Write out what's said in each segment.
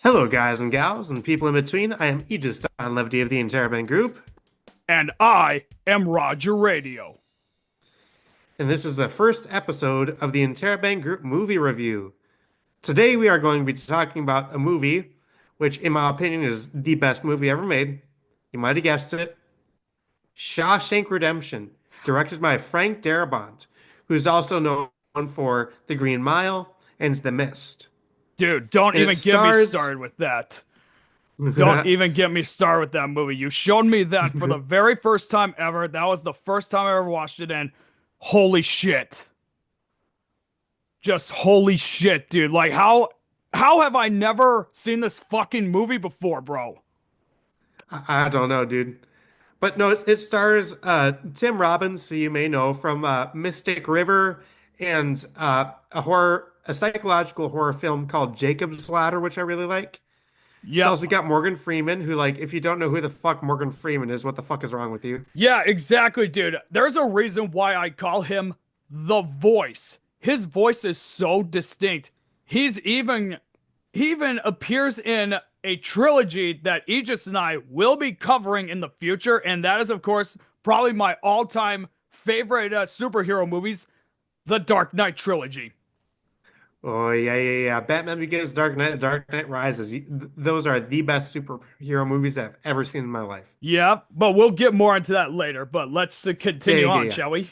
Hello, guys and gals, and people in between. I am Aegis on Levity of the Interrobang Group, And I am Roger Radio. and this is the first episode of the Interrobang Group movie review. Today, we are going to be talking about a movie which, in my opinion, is the best movie ever made. You might have guessed it. Shawshank Redemption, directed by Frank Darabont, who's also known for The Green Mile and The Mist. Dude, don't And it even get me stars. started with that. Don't even get me started with that movie. You showed me that for the very first time ever. That was the first time I ever watched it, and holy shit. Just holy shit, dude. Like how have I never seen this fucking movie before, bro? I don't know, dude. But no, it stars Tim Robbins, who you may know from Mystic River and a psychological horror film called Jacob's Ladder, which I really like. It's Yep. also got Morgan Freeman, who, like, if you don't know who the fuck Morgan Freeman is, what the fuck is wrong with you? Yeah, exactly, dude. There's a reason why I call him the voice. His voice is so distinct. He's even he even appears in a trilogy that Aegis and I will be covering in the future, and that is, of course, probably my all-time favorite superhero movies, the Dark Knight trilogy. Oh yeah. Batman Begins, Dark Knight Rises. Those are the best superhero movies I've ever seen in my life. Yeah, but we'll get more into that later. But let's Yeah, continue yeah, on, yeah. shall we?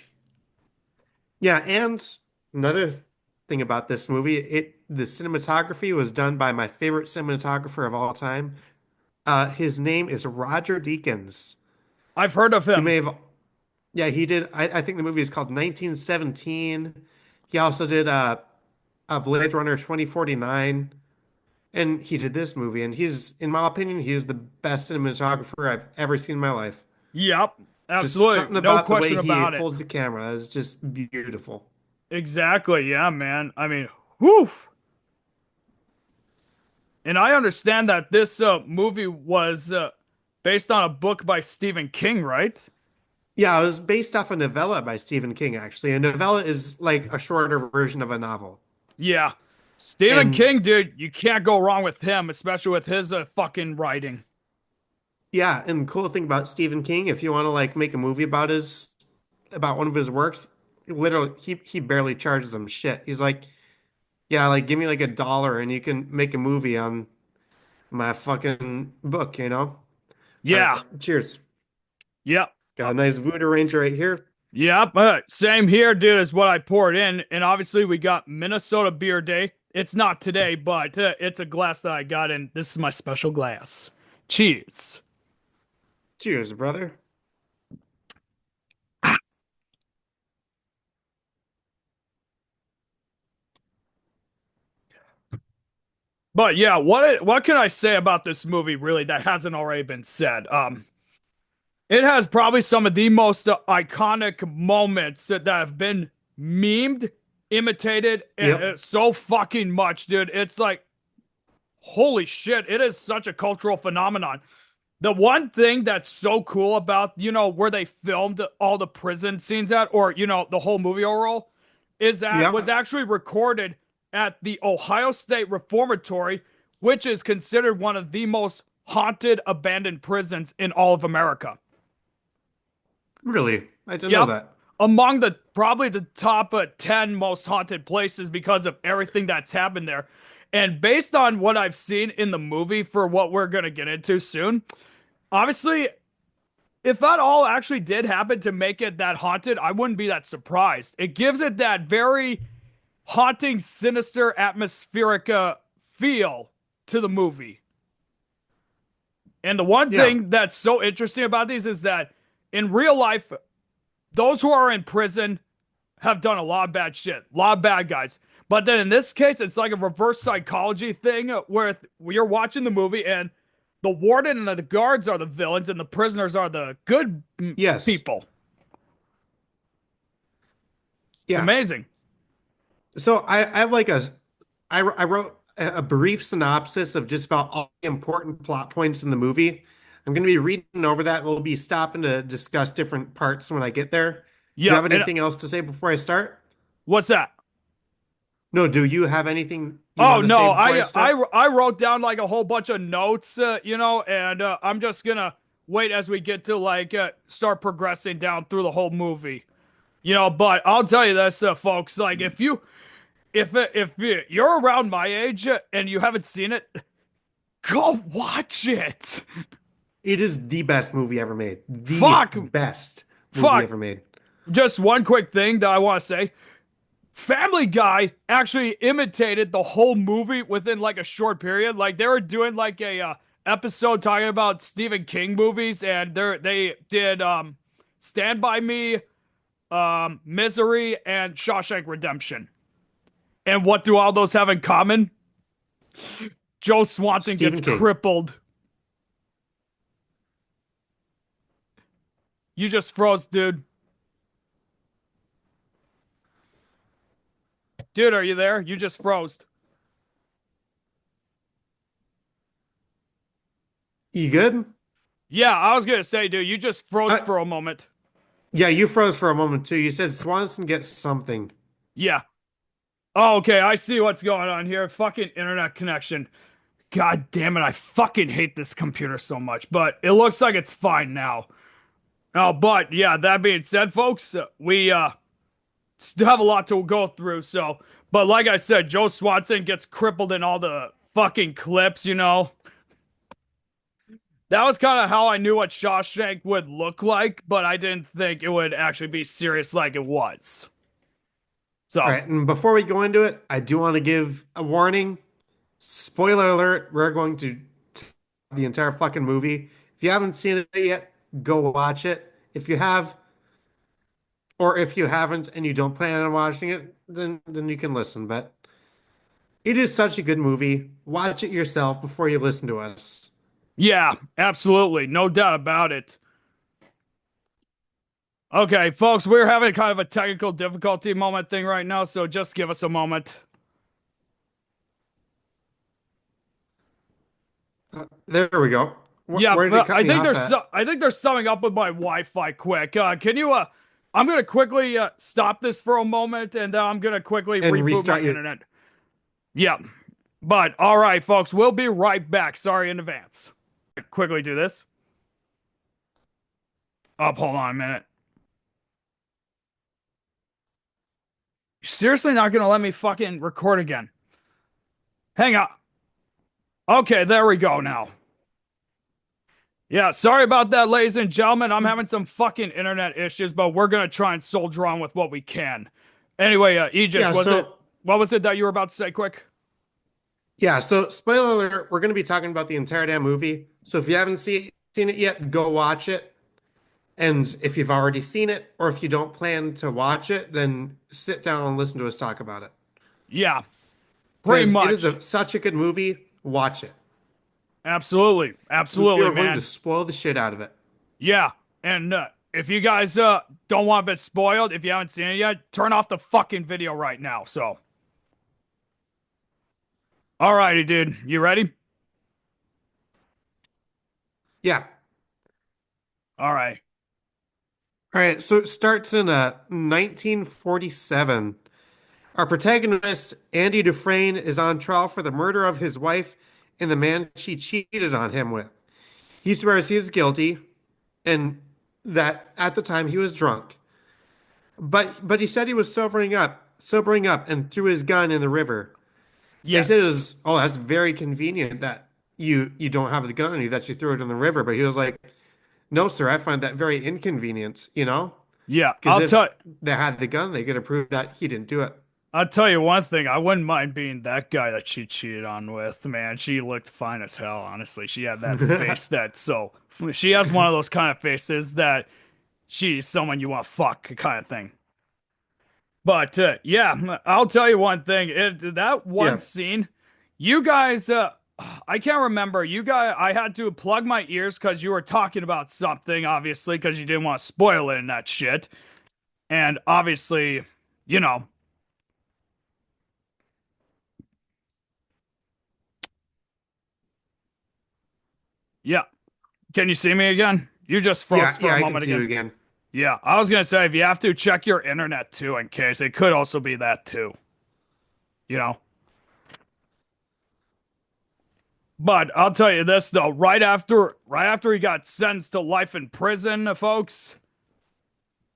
Yeah, and another thing about this movie, the cinematography was done by my favorite cinematographer of all time. His name is Roger Deakins. I've heard of You him. may have, yeah, he did. I think the movie is called 1917. He also did Blade Runner 2049, and he did this movie. And in my opinion, he is the best cinematographer I've ever seen in my life. Yep, Just absolutely, something no about the question way he about it. holds the camera is just beautiful. Exactly. Yeah, man. I mean, whew. And I understand that this movie was based on a book by Stephen King, right? Yeah, it was based off a novella by Stephen King, actually. A novella is like a shorter version of a novel. Yeah. Stephen And King, dude, you can't go wrong with him, especially with his fucking writing. yeah, and the cool thing about Stephen King, if you want to like make a movie about one of his works, literally he barely charges them shit. He's like, yeah, like give me like $1 and you can make a movie on my fucking book, you know? All Yeah. right, cheers. Yep. Got a nice Voodoo Ranger right here. Yep. Same here, dude, is what I poured in. And obviously, we got Minnesota Beer Day. It's not today, but it's a glass that I got, and this is my special glass. Cheers. Cheers, brother. But yeah, what can I say about this movie really that hasn't already been said? It has probably some of the most iconic moments that have been memed, imitated Yep. so fucking much, dude. It's like holy shit, it is such a cultural phenomenon. The one thing that's so cool about, where they filmed all the prison scenes at, or, the whole movie overall, is that was Yep. actually recorded at the Ohio State Reformatory, which is considered one of the most haunted abandoned prisons in all of America. Really. I didn't know Yep. that. Among the probably the top 10 most haunted places because of everything that's happened there. And based on what I've seen in the movie for what we're going to get into soon, obviously if that all actually did happen to make it that haunted, I wouldn't be that surprised. It gives it that very haunting, sinister, atmospheric feel to the movie. And the one Yeah. thing that's so interesting about these is that in real life, those who are in prison have done a lot of bad shit, a lot of bad guys. But then in this case, it's like a reverse psychology thing where you're watching the movie and the warden and the guards are the villains and the prisoners are the good Yes. people. It's Yeah. amazing. So I have like I wrote a brief synopsis of just about all the important plot points in the movie. I'm going to be reading over that. We'll be stopping to discuss different parts when I get there. Do you Yep. have And anything else to say before I start? what's that? No, do you have anything you Oh want to say no, before I start? I wrote down like a whole bunch of notes, and I'm just gonna wait as we get to like start progressing down through the whole movie. But I'll tell you this, folks, like if you're around my age and you haven't seen it, go watch it. It is the best movie ever made. The Fuck, best movie fuck. ever made. Just one quick thing that I want to say. Family Guy actually imitated the whole movie within like a short period. Like they were doing like a episode talking about Stephen King movies, and they did Stand by Me, Misery, and Shawshank Redemption. And what do all those have in common? Joe Swanson gets Stephen King. crippled. You just froze, dude. Dude, are you there? You just froze. You good? Yeah, I was gonna say, dude, you just froze Uh, for a moment. yeah, you froze for a moment too. You said Swanson gets something. Yeah. Oh, okay, I see what's going on here. Fucking internet connection. God damn it, I fucking hate this computer so much, but it looks like it's fine now. Oh, but yeah, that being said, folks, we still have a lot to go through, so but like I said, Joe Swanson gets crippled in all the fucking clips. That was kind of how I knew what Shawshank would look like, but I didn't think it would actually be serious like it was. All So, right, and before we go into it, I do want to give a warning. Spoiler alert, we're going to the entire fucking movie. If you haven't seen it yet, go watch it. If you have, or if you haven't and you don't plan on watching it, then you can listen. But it is such a good movie. Watch it yourself before you listen to us. yeah, absolutely. No doubt about it. Okay, folks, we're having kind of a technical difficulty moment thing right now, so just give us a moment. There we go. Yeah, Where did it cut I me think off there's at? I think there's something up with my Wi-Fi quick. Can you I'm gonna quickly stop this for a moment, and I'm gonna quickly And reboot my restart your. internet. Yeah, but all right, folks, we'll be right back. Sorry in advance. Quickly do this. Up, hold on a minute. You're seriously not gonna let me fucking record again? Hang on. Okay, there we go now. Yeah, sorry about that, ladies and gentlemen. I'm having some fucking internet issues, but we're gonna try and soldier on with what we can. Anyway, Aegis, Yeah, so what was it that you were about to say quick? yeah, so spoiler alert, we're going to be talking about the entire damn movie. So if you haven't seen it yet, go watch it. And if you've already seen it, or if you don't plan to watch it, then sit down and listen to us talk about it. Yeah, pretty Because it is much. such a good movie. Watch it. Absolutely. We Absolutely, are going to man. spoil the shit out of it. Yeah. And if you guys don't want to be spoiled, if you haven't seen it yet, turn off the fucking video right now. So, alrighty, dude. You ready? Yeah. All right. All right. So it starts in 1947. Our protagonist, Andy Dufresne, is on trial for the murder of his wife and the man she cheated on him with. He swears he is guilty and that at the time he was drunk. But he said he was sobering up and threw his gun in the river. They said it Yes. was, oh, that's very convenient that you don't have the gun on you, that you threw it in the river. But he was like, no, sir, I find that very inconvenient, you know? Yeah. Because if they had the gun, they could have proved that he didn't do it. I'll tell you one thing. I wouldn't mind being that guy that she cheated on with. Man, she looked fine as hell. Honestly, she had that face that so she has one of those kind of faces that she's someone you want to fuck kind of thing. But yeah, I'll tell you one thing. That one Yeah. scene, you guys, I can't remember. You guys, I had to plug my ears because you were talking about something, obviously, because you didn't want to spoil it in that shit. And obviously, you know, yeah. Can you see me again? You just froze Yeah, for yeah, a I can moment see you again. again. Yeah, I was gonna say if you have to check your internet too, in case it could also be that too. you know. But I'll tell you this though, right after he got sentenced to life in prison, folks,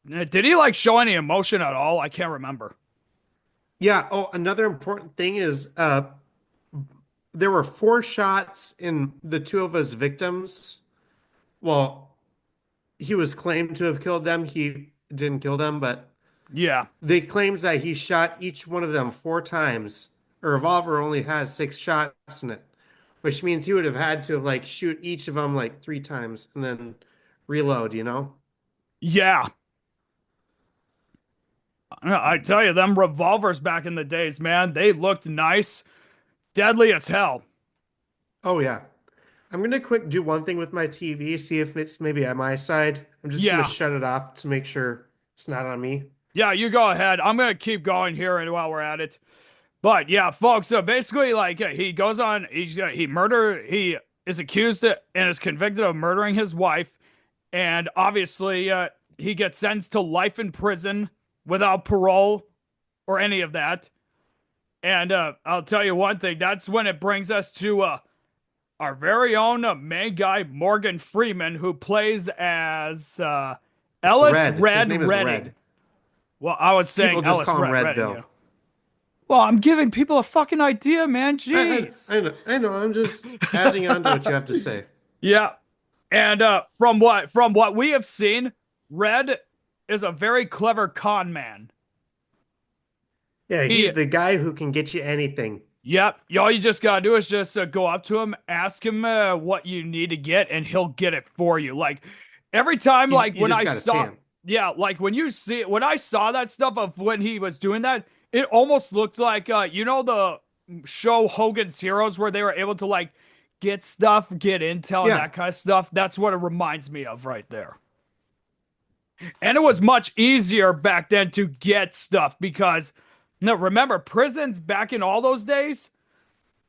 did he like show any emotion at all? I can't remember. Yeah. Oh, another important thing is there were four shots in the two of his victims. Well, he was claimed to have killed them. He didn't kill them, but Yeah. they claims that he shot each one of them four times. A revolver only has six shots in it, which means he would have had to like shoot each of them like three times and then reload, you know? Yeah. I tell you, them revolvers back in the days, man, they looked nice, deadly as hell. Oh yeah. I'm gonna quick do one thing with my TV, see if it's maybe at my side. I'm just gonna Yeah. shut it off to make sure it's not on me. Yeah, you go ahead. I'm gonna keep going here and while we're at it. But yeah, folks. So basically, like he goes on, he is accused and is convicted of murdering his wife, and obviously he gets sentenced to life in prison without parole or any of that. And I'll tell you one thing. That's when it brings us to our very own main guy, Morgan Freeman, who plays as Ellis Red. His Red name is Redding. Red. Well, I was saying People just Ellis call him Red Red Redding, yeah. though. Well, I'm giving people a fucking idea, man. I, Jeez. I know. I know. I'm just adding on to what you have to say. Yeah. And from what we have seen, Red is a very clever con man. Yeah, He he's the guy who can get you anything. Yep. All you just gotta do is just go up to him, ask him what you need to get, and he'll get it for you. Like every time, You, like you when just I got to saw, pay yeah, like when I saw that stuff of when he was doing that, it almost looked like the show Hogan's Heroes where they were able to like get stuff, get intel, and Yeah. that kind of stuff. That's what it reminds me of right there. And it was much easier back then to get stuff because, no, remember prisons back in all those days.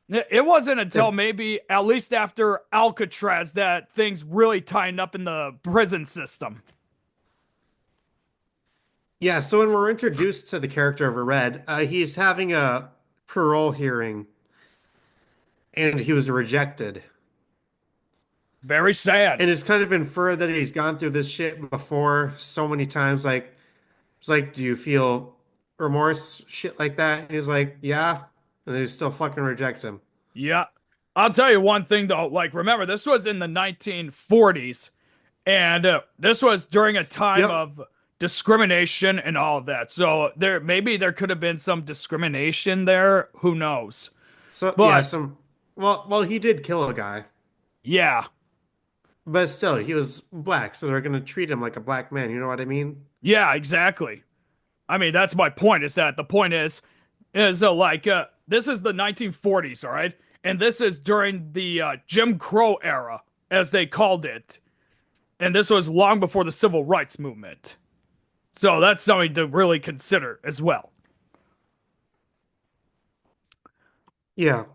It wasn't until Yeah. maybe at least after Alcatraz that things really tightened up in the prison system. Yeah, so when we're introduced to the character of Red, he's having a parole hearing and he was rejected. Very sad. And it's kind of inferred that he's gone through this shit before so many times. Like, it's like, do you feel remorse? Shit like that. And he's like, yeah. And they still fucking reject him. Yeah. I'll tell you one thing though. Like, remember, this was in the 1940s, and this was during a time Yep. of discrimination and all of that. So there could have been some discrimination there. Who knows? So yeah, But well, he did kill a guy, yeah, but still, he was black, so they're gonna treat him like a black man. You know what I mean? yeah, exactly. I mean, that's my point. Is that the point is like this is the 1940s, all right, and this is during the Jim Crow era, as they called it, and this was long before the civil rights movement. So that's something to really consider as well. Yeah.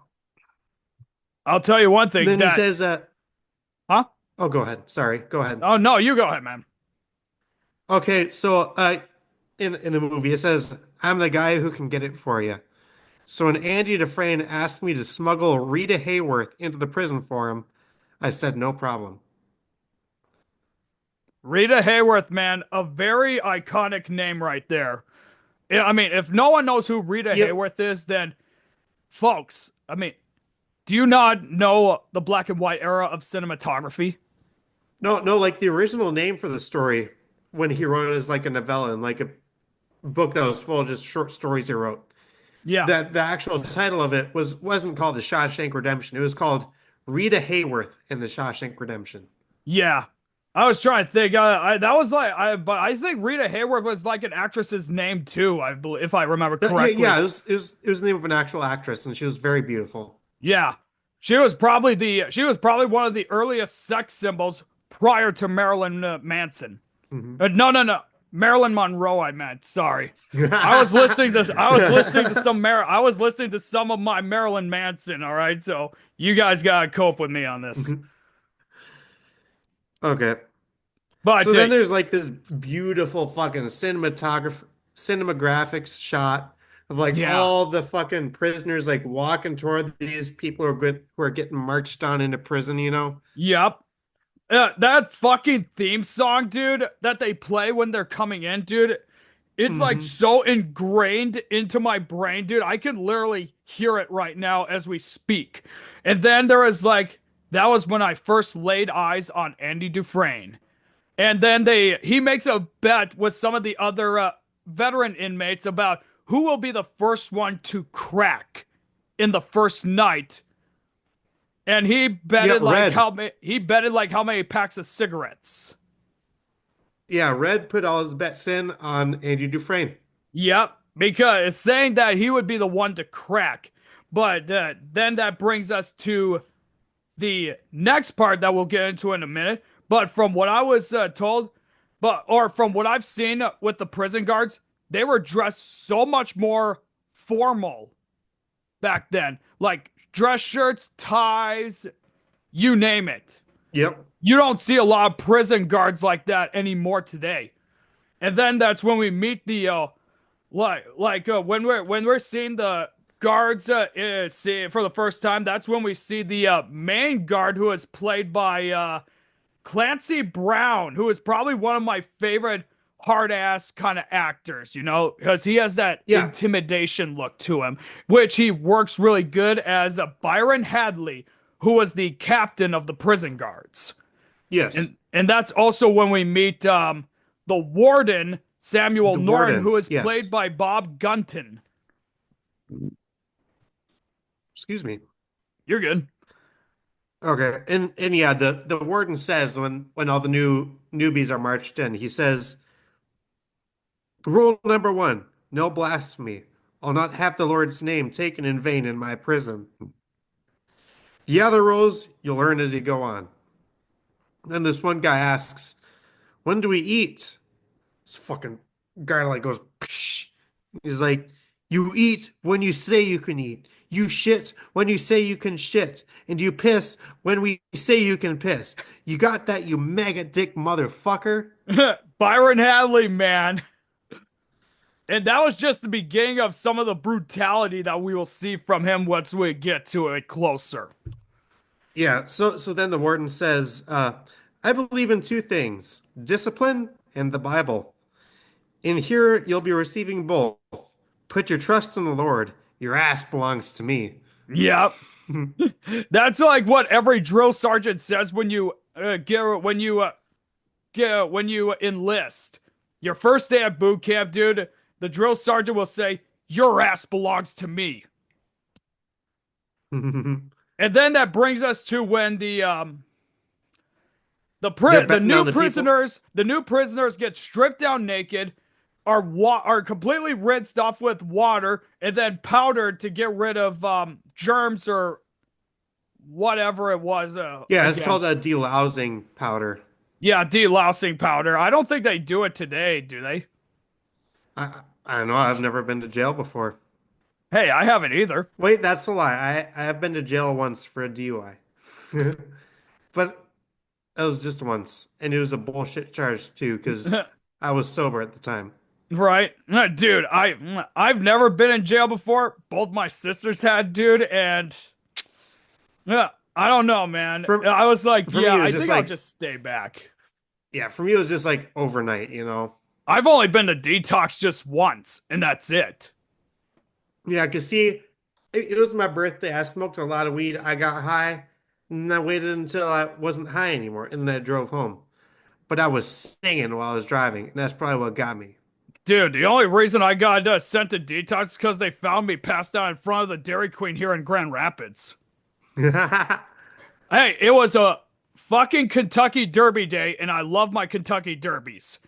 I'll tell you one thing Then he that, says, huh? "Oh, go ahead. Sorry, go ahead." Oh no, you go ahead, man. Okay, so in the movie it says, "I'm the guy who can get it for you." So when Andy Dufresne asked me to smuggle Rita Hayworth into the prison for him, I said no problem. Rita Hayworth, man, a very iconic name right there. I mean, if no one knows who Rita Yep. Hayworth is, then folks, I mean, do you not know the black and white era of cinematography? No, no, like the original name for the story when he wrote it is like a novella and like a book that was full of just short stories he wrote. Yeah, That the actual title of it wasn't called The Shawshank Redemption. It was called Rita Hayworth in The Shawshank Redemption. yeah. I was trying to think. That was like, but I think Rita Hayworth was like an actress's name too. I believe, if I remember Yeah, yeah, correctly. it was the name of an actual actress, and she was very beautiful. Yeah, she was probably one of the earliest sex symbols prior to Marilyn Manson. Hmm. No, Marilyn Monroe. I meant. Sorry. I was listening to some of my Marilyn Manson. All right, so you guys gotta cope with me on this. Okay. But So then there's like this beautiful fucking cinematograph cinematographic shot of like Yeah. all the fucking prisoners like walking toward these people who are getting marched on into prison, you know? Yep. That fucking theme song, dude, that they play when they're coming in, dude, it's like Hmm. so ingrained into my brain, dude. I can literally hear it right now as we speak. And then there was like, that was when I first laid eyes on Andy Dufresne. And then he makes a bet with some of the other veteran inmates about who will be the first one to crack in the first night. And Yeah, Red. he betted like how many packs of cigarettes. Yeah, Red put all his bets in on Andy Dufresne. Yep, because it's saying that he would be the one to crack. But then that brings us to the next part that we'll get into in a minute. But from what I was told, or from what I've seen with the prison guards, they were dressed so much more formal back then, like dress shirts, ties, you name it. Yep. You don't see a lot of prison guards like that anymore today. And then that's when we meet the when we're seeing the guards see for the first time. That's when we see the main guard, who is played by Clancy Brown, who is probably one of my favorite hard ass kind of actors, you know, because he has that Yeah. intimidation look to him, which he works really good as Byron Hadley, who was the captain of the prison guards. Yes. And that's also when we meet the warden, Samuel The Norton, warden. who is Yes. played by Bob Gunton. Excuse me. You're good. Okay. And yeah, the warden says when all the newbies are marched in, he says, rule number one, no blasphemy. I'll not have the Lord's name taken in vain in my prison. The other rules you'll learn as you go on. Then this one guy asks, when do we eat? This fucking guy like goes, psh. He's like, you eat when you say you can eat. You shit when you say you can shit. And you piss when we say you can piss. You got that, you mega dick motherfucker? Byron Hadley, man. And that was just the beginning of some of the brutality that we will see from him once we get to it closer. Yeah, so then the warden says, I believe in two things, discipline and the Bible. In here you'll be receiving both. Put your trust in the Lord. Your ass belongs to me. Yep. That's like what every drill sergeant says when you enlist. Your first day at boot camp, dude, the drill sergeant will say, "Your ass belongs to me." And then that brings us to when They're the betting new on the people. prisoners get stripped down naked, are completely rinsed off with water, and then powdered to get rid of germs or whatever it was. Yeah, it's Again, called a delousing powder. yeah, delousing powder. I don't think they do it today, do they? I don't know. I've never been to jail before. Hey, I haven't either. Wait, that's a lie. I have been to jail once for a DUI. But it was just once. And it was a bullshit charge too, because I was sober at the time. Right, dude. I've never been in jail before. Both my sisters had, dude, and yeah, I don't know, man. For I was like, for me, yeah, it was I just think I'll like, just stay back. yeah, for me, it was just like overnight, you know? I've only been to detox just once, and that's it. Yeah, because see, it was my birthday. I smoked a lot of weed. I got high, and I waited until I wasn't high anymore, and then I drove home. But I was singing while I was driving, and that's probably what got me. Dude, the only reason I got sent to detox is because they found me passed out in front of the Dairy Queen here in Grand Rapids. Hey, it was a fucking Kentucky Derby day, and I love my Kentucky Derbies.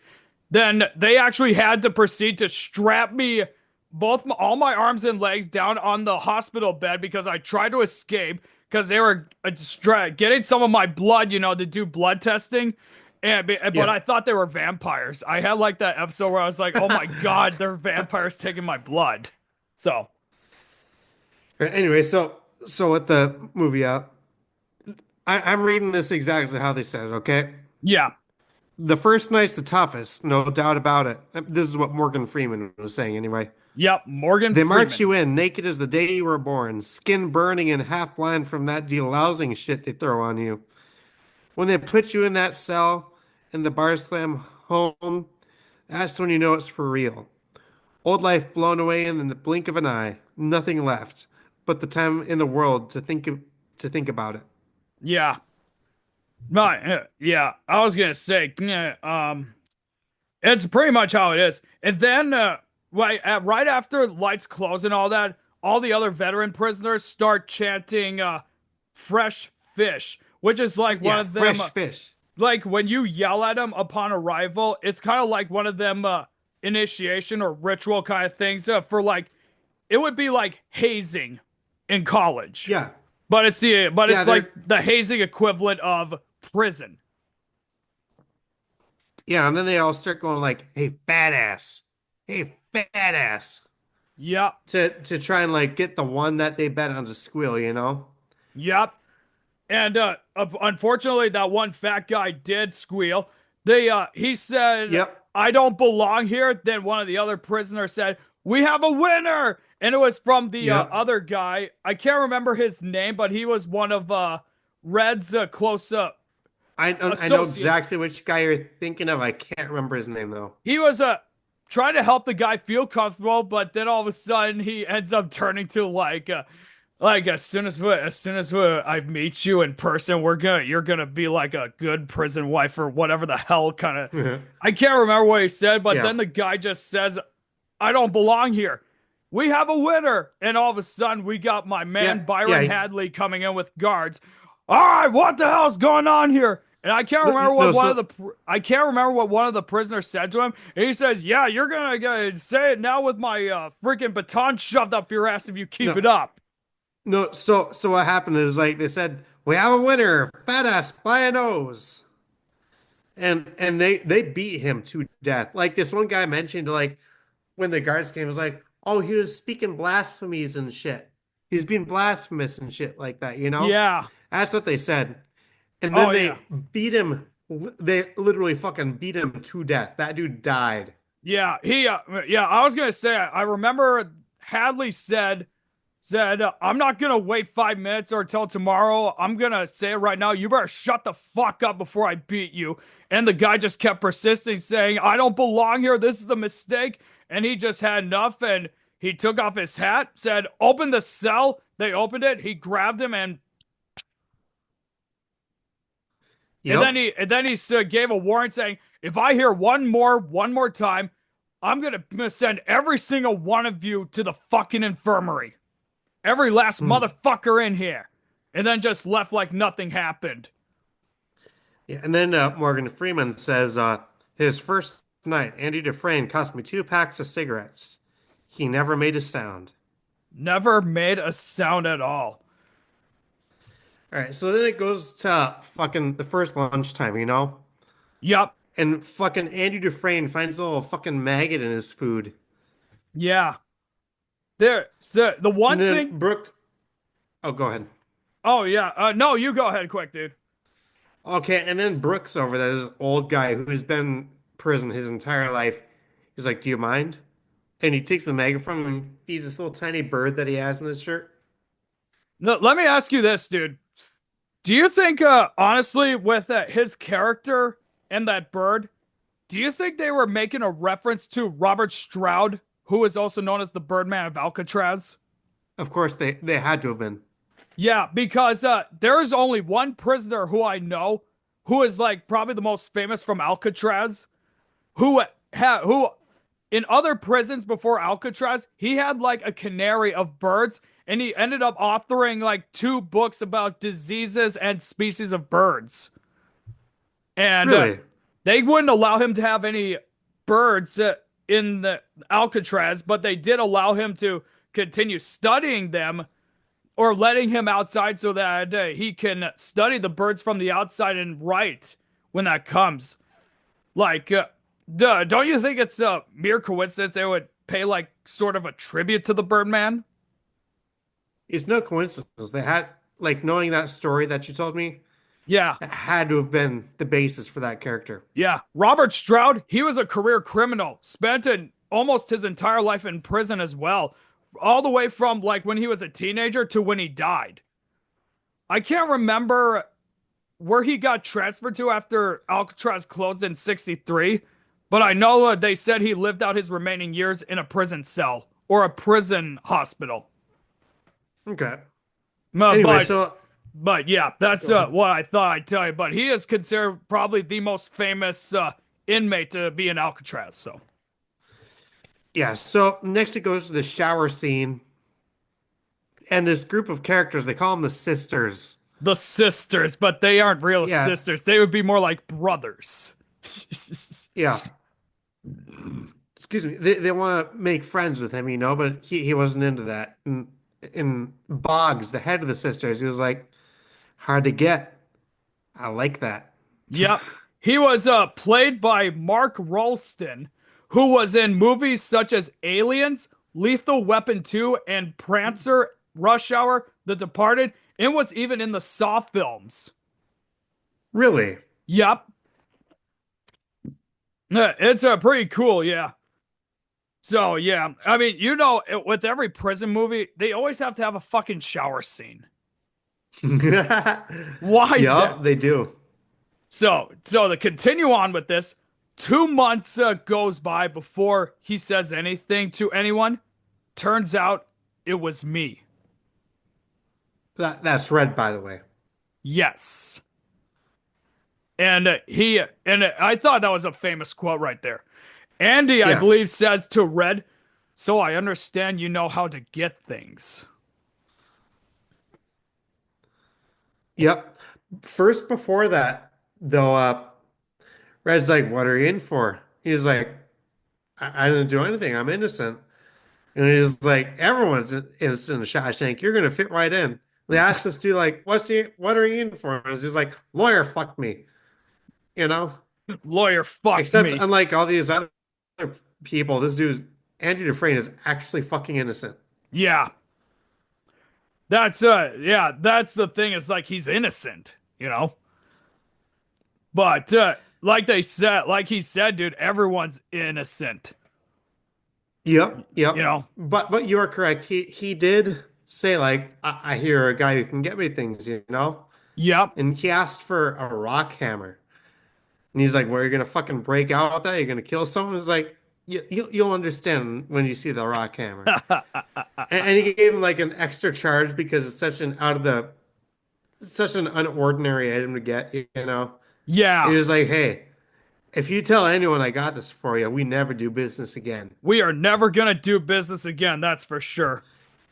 Then they actually had to proceed to strap me all my arms and legs down on the hospital bed because I tried to escape because they were getting some of my blood, you know, to do blood testing. But Yeah. I thought they were vampires. I had like that episode where I was like, "Oh my god, they're vampires taking my blood." So, Anyway, so with the movie out, I'm reading this exactly how they said it, okay? yeah. The first night's the toughest, no doubt about it. This is what Morgan Freeman was saying anyway. Yep, Morgan They march Freeman. you in naked as the day you were born, skin burning and half blind from that delousing shit they throw on you. When they put you in that cell and the bars slam home, that's when you know it's for real. Old life blown away in the blink of an eye, nothing left but the time in the world to think about it. Yeah. Yeah, I was gonna say, it's pretty much how it is. And then, right after lights close and all that, all the other veteran prisoners start chanting, "fresh fish," which is like one Yeah, of them. fresh fish. Like when you yell at them upon arrival, it's kind of like one of them initiation or ritual kind of things for like it would be like hazing in college, Yeah, but yeah, it's like they're the hazing equivalent of prison. yeah, and then they all start going like, "Hey, fat ass, hey, fat ass," Yep, to try and like get the one that they bet on to squeal, you know? yep. And unfortunately, that one fat guy did squeal. He said, Yep, "I don't belong here." Then one of the other prisoners said, "We have a winner," and it was from the yep. other guy. I can't remember his name, but he was one of Red's close I know associates. exactly which guy you're thinking of. I can't remember his name though. He was trying to help the guy feel comfortable, but then all of a sudden he ends up turning to like as soon as I meet you in person, you're gonna be like a good prison wife or whatever the hell kind of. I can't remember what he said, but Yeah, then the guy just says, "I don't belong here. We have a winner," and all of a sudden we got my man yeah, Byron yeah. Hadley coming in with guards. All right, what the hell's going on here? And No, so I can't remember what one of the prisoners said to him. And he says, "Yeah, you're gonna say it now with my freaking baton shoved up your ass if you keep no, it up." no. So what happened is like they said, we have a winner, fat ass by a nose, and they beat him to death. Like this one guy mentioned, like when the guards came, was like, oh, he was speaking blasphemies and shit. He's being blasphemous and shit like that, you know? Yeah. That's what they said. And Oh then yeah. they beat him. They literally fucking beat him to death. That dude died. Yeah. Yeah. I was gonna say. I remember Hadley said, "I'm not gonna wait 5 minutes or till tomorrow. I'm gonna say it right now. You better shut the fuck up before I beat you." And the guy just kept persisting, saying, "I don't belong here. This is a mistake." And he just had enough, and he took off his hat, said, "Open the cell." They opened it. He grabbed him, Yep. and then he gave a warning saying, "If I hear one more time, I'm gonna send every single one of you to the fucking infirmary. Every last Mm. motherfucker in here," and then just left like nothing happened. Yeah. And then Morgan Freeman says his first night, Andy Dufresne cost me 2 packs of cigarettes. He never made a sound. Never made a sound at all. All right. So then it goes to fucking the first lunchtime, you know? Yup. And fucking Andy Dufresne finds a little fucking maggot in his food. Yeah. The And one then thing. Brooks, oh, go ahead. Oh yeah. No, you go ahead, quick, dude. Okay, and then Brooks over there, this old guy who's been in prison his entire life. He's like, "Do you mind?" And he takes the maggot from him and feeds this little tiny bird that he has in his shirt. No, let me ask you this, dude. Do you think, honestly, with his character and that bird, do you think they were making a reference to Robert Stroud, who is also known as the Birdman of Alcatraz? Of course, they had to have been. Yeah, because there is only one prisoner who I know who is like probably the most famous from Alcatraz, who in other prisons before Alcatraz, he had like a canary of birds, and he ended up authoring like two books about diseases and species of birds. And Really? they wouldn't allow him to have any birds in the Alcatraz, but they did allow him to continue studying them or letting him outside so that he can study the birds from the outside and write when that comes. Like, don't you think it's a mere coincidence they would pay like sort of a tribute to the Birdman? It's no coincidence. They had like knowing that story that you told me, Yeah, that had to have been the basis for that character. yeah. Robert Stroud, he was a career criminal. Spent in almost his entire life in prison as well, all the way from like when he was a teenager to when he died. I can't remember where he got transferred to after Alcatraz closed in 63, but I know they said he lived out his remaining years in a prison cell or a prison hospital. Okay. Uh, Anyway, but so but yeah, that's go ahead. what I thought I'd tell you. But he is considered probably the most famous inmate to be in Alcatraz. So Yeah, so next it goes to the shower scene, and this group of characters, they call them the sisters. the sisters, but they aren't real Yeah, sisters. They would be more like brothers. yeah. Excuse me. They want to make friends with him, but he wasn't into that. And Boggs, the head of the sisters, he was like, hard to get. I like that. Yep. He was played by Mark Rolston, who was in movies such as Aliens, Lethal Weapon 2, and Prancer, Rush Hour, The Departed, and was even in the Saw films. Really? Yep. It's pretty cool, yeah. So, yeah. I mean, with every prison movie, they always have to have a fucking shower scene. Why is that? Yup, they do. So to continue on with this, 2 months goes by before he says anything to anyone. Turns out it was me. That's red, by the way. Yes. I thought that was a famous quote right there. Andy, I Yeah. believe, says to Red, "So I understand you know how to get things." Yep. First, before that, though, Red's like, "What are you in for?" He's like, I didn't do anything. I'm innocent." And he's like, "Everyone's innocent in Shawshank. You're gonna fit right in." They asked us to like, what are you in for?" And it's just like, "Lawyer, fuck me," you know. Lawyer fucked Except me. unlike all these other people, this dude Andy Dufresne is actually fucking innocent. Yeah. That's the thing. It's like he's innocent. But like he said, dude, everyone's innocent. Yep, You yep. know? But you are correct. He did say like, I hear a guy who can get me things. Yep. And he asked for a rock hammer. And he's like, "Where are you gonna fucking break out with that? You're gonna kill someone?" He's like, You'll understand when you see the rock hammer." And he gave him like an extra charge because it's such an unordinary item to get. And Yeah. he was like, "Hey, if you tell anyone I got this for you, we never do business again." We are never gonna do business again, that's for sure.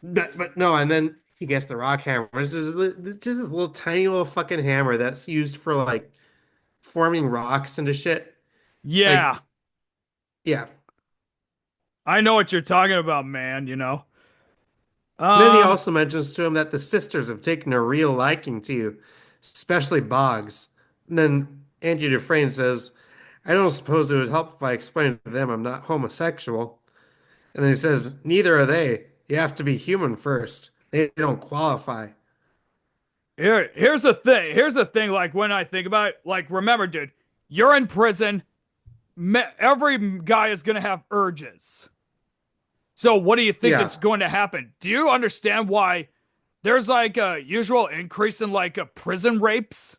But no, and then he gets the rock hammer. It's just a little tiny little fucking hammer that's used for like forming rocks into shit. Yeah. Like, yeah. I know what you're talking about, man. Then he Um, also mentions to him that the sisters have taken a real liking to you, especially Boggs. And then Angie Dufresne says, "I don't suppose it would help if I explained to them I'm not homosexual." And then he says, "Neither are they. You have to be human first. They don't qualify." here's the thing. Here's the thing, like when I think about it, like remember, dude, you're in prison. Every guy is gonna have urges. So what do you think Yeah. is going to happen? Do you understand why there's like a usual increase in like prison rapes?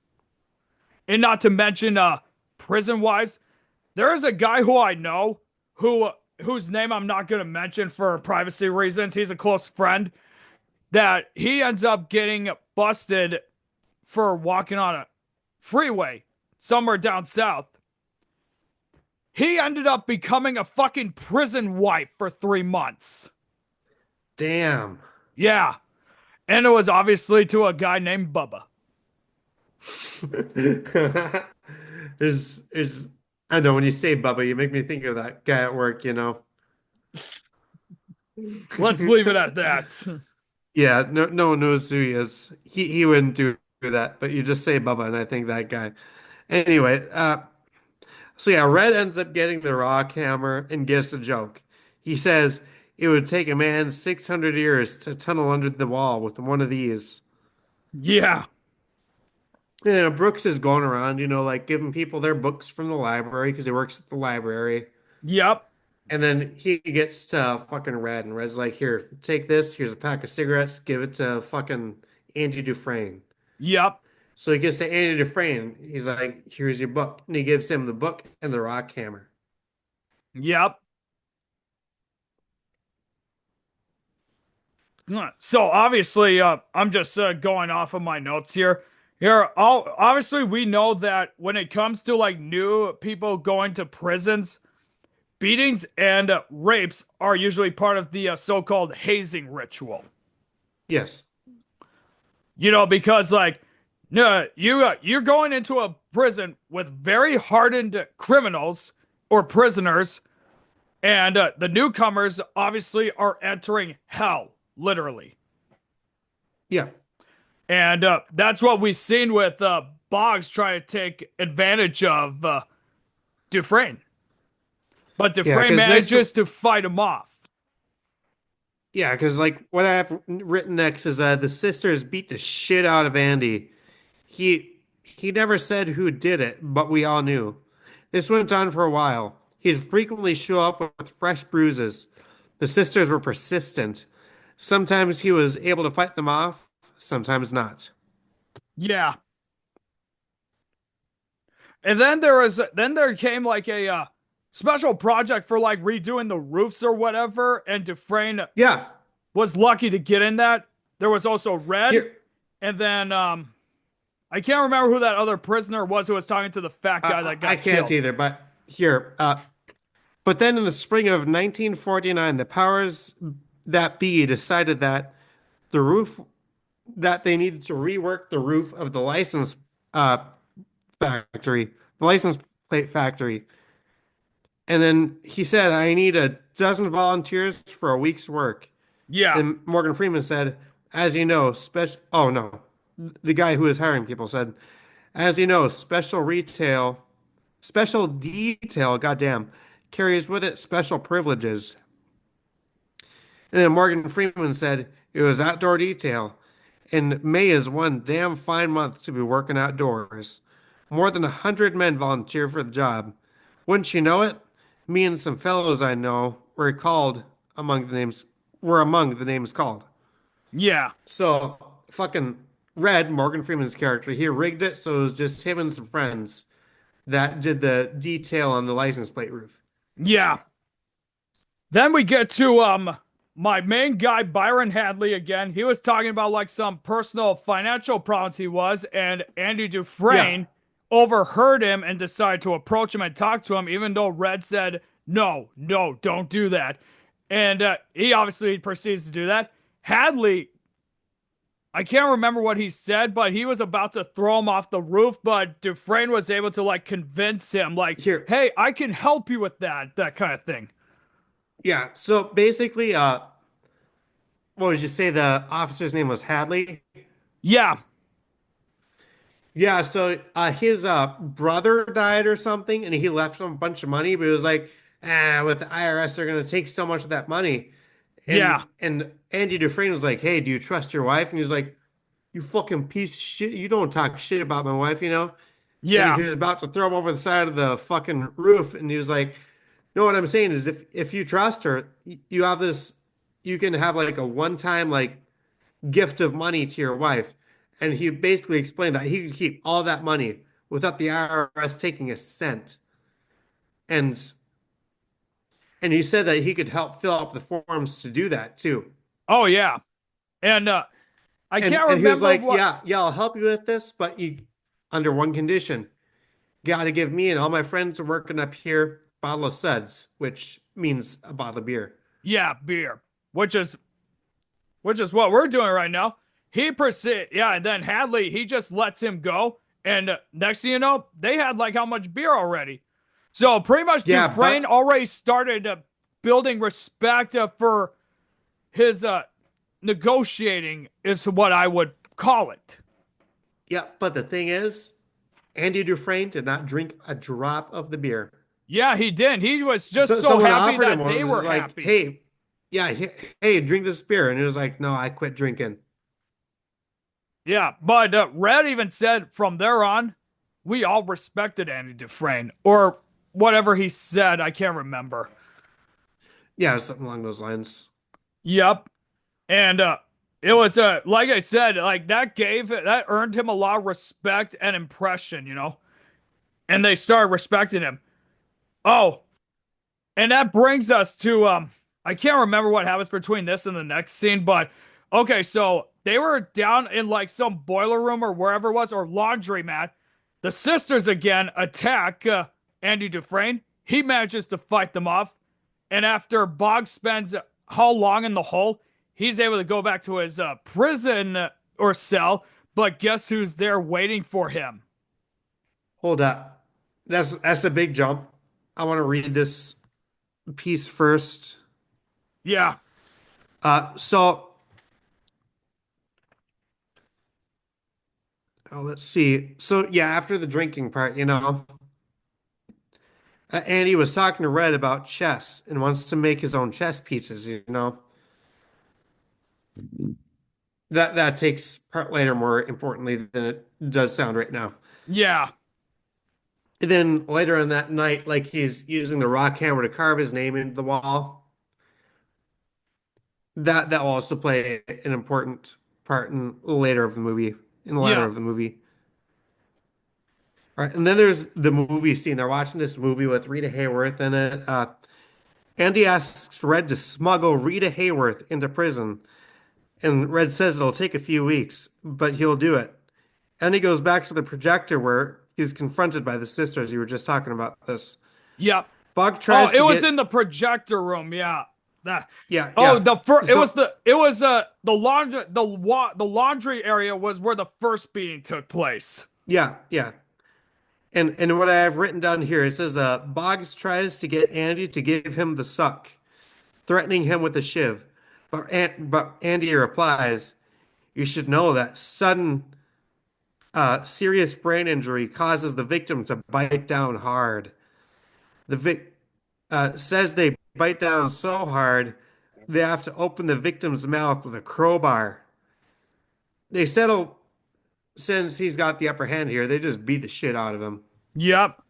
And not to mention prison wives. There is a guy who I know whose name I'm not going to mention for privacy reasons. He's a close friend that he ends up getting busted for walking on a freeway somewhere down south. He ended up becoming a fucking prison wife for 3 months. Damn. Yeah. And it was obviously to a guy named Bubba. There's I know when you say Bubba, you make me think of that guy at work. Let's leave it at that. Yeah, no one knows who he is. He wouldn't do that, but you just say Bubba, and I think that guy. Anyway, so yeah, Red ends up getting the rock hammer and gets a joke. He says it would take a man 600 years to tunnel under the wall with one of these. Yeah. Brooks is going around, like giving people their books from the library because he works at the library. Yep. And then he gets to fucking Red, and Red's like, "Here, take this. Here's a pack of cigarettes. Give it to fucking Andy Dufresne." Yep. So he gets to Andy Dufresne. He's like, "Here's your book," and he gives him the book and the rock hammer. Yep. So obviously, I'm just going off of my notes here. Obviously, we know that when it comes to like new people going to prisons, beatings and rapes are usually part of the so-called hazing ritual. Yes. Because like, no, you're going into a prison with very hardened criminals or prisoners, and the newcomers obviously are entering hell, literally. Yeah. And that's what we've seen with Boggs trying to take advantage of Dufresne. But Yeah. Dufresne Because next, manages to fight him off. yeah, because like what I have written next is the sisters beat the shit out of Andy. He never said who did it, but we all knew. This went on for a while. He'd frequently show up with fresh bruises. The sisters were persistent. Sometimes he was able to fight them off, sometimes not. Yeah. And then there came like a special project for like redoing the roofs or whatever, and Dufresne Yeah, was lucky to get in that. There was also Red, here, and then I can't remember who that other prisoner was who was talking to the fat guy that I got can't killed. either, but here, but then in the spring of 1949, the powers that be decided that the roof that they needed to rework the roof of the uh, factory, the license plate factory. And then he said, "I need a dozen volunteers for a week's work." Yeah, And Morgan Freeman said, "As you know, special." Oh no, the guy who was hiring people said, "As you know, special detail, goddamn, carries with it special privileges." And then Morgan Freeman said, "It was outdoor detail. And May is one damn fine month to be working outdoors. More than 100 men volunteer for the job. Wouldn't you know it? Me and some fellows I know among the names were among the names called." yeah, So fucking Red, Morgan Freeman's character, he rigged it so it was just him and some friends that did the detail on the license plate roof. yeah. Then we get to my main guy Byron Hadley again. He was talking about like some personal financial problems he was, and Andy Yeah, Dufresne overheard him and decided to approach him and talk to him, even though Red said, "No, no, don't do that." And he obviously proceeds to do that. Hadley, I can't remember what he said, but he was about to throw him off the roof, but Dufresne was able to like convince him, like, here. "Hey, I can help you with that kind of thing." Yeah, so basically, what would you say the officer's name was Hadley? Yeah, Yeah, so his brother died or something, and he left him a bunch of money, but it was like, with the IRS, they're gonna take so much of that money. yeah, And Andy Dufresne was like, "Hey, do you trust your wife?" And he's like, "You fucking piece of shit, you don't talk shit about my wife, you know?" And he yeah, was about to throw him over the side of the fucking roof, and he was like, "No, what I'm saying is, if you trust her, you have this, you can have like a one-time like gift of money to your wife." And he basically explained that he could keep all that money without the IRS taking a cent. And he said that he could help fill out the forms to do that too. oh yeah, and I And can't he was remember like, what. "Yeah, yeah, I'll help you with this, but you under one condition. Got to give me and all my friends working up here a bottle of suds, which means a bottle of beer." Yeah, beer, which is which is what we're doing right now. He proceed, yeah, and then Hadley he just lets him go, and next thing you know, they had like how much beer already. So pretty much Yeah, Dufresne but already started building respect for his negotiating, is what I would call it. the thing is, Andy Dufresne did not drink a drop of the beer. Yeah, he did. He was just So so someone happy offered him that one, they was were like, happy. "Hey, yeah, hey, drink this beer," and he was like, "No, I quit drinking." Yeah, but Red even said from there on, we all respected Andy Dufresne or whatever he said. I can't remember. Yeah, something along those lines. Yep. And it was like I said, like that earned him a lot of respect and impression, and they started respecting him. Oh, and that brings us to I can't remember what happens between this and the next scene, but okay, so they were down in like some boiler room or wherever it was, or laundry mat. The sisters again attack Andy Dufresne. He manages to fight them off, and after Boggs spends how long in the hole, he's able to go back to his prison or cell. But guess who's there waiting for him? Hold up. That's a big jump. I want to read this piece first. Yeah, So let's see. So yeah, after the drinking part, Andy was talking to Red about chess and wants to make his own chess pieces. That takes part later more importantly than it does sound right now. yeah, And then later on that night, like he's using the rock hammer to carve his name into the wall. That will also play an important part in later of the movie, in the latter yeah, of the movie. All right, and then there's the movie scene. They're watching this movie with Rita Hayworth in it. Andy asks Red to smuggle Rita Hayworth into prison, and Red says it'll take a few weeks, but he'll do it. And he goes back to the projector where he's confronted by the sisters. You were just talking about this. yeah. Bog Oh, tries it to was in get, the projector room. Yeah. That. yeah, Oh, yeah. the first. It was So, the laundry area was where the first beating took place. yeah, yeah. And what I have written down here, it says, Boggs tries to get Andy to give him the suck, threatening him with a shiv. But Andy replies, you should know that sudden, serious brain injury causes the victim to bite down hard. The vic says they bite down so hard they have to open the victim's mouth with a crowbar. They settle since he's got the upper hand here. They just beat the shit out of him. Yep.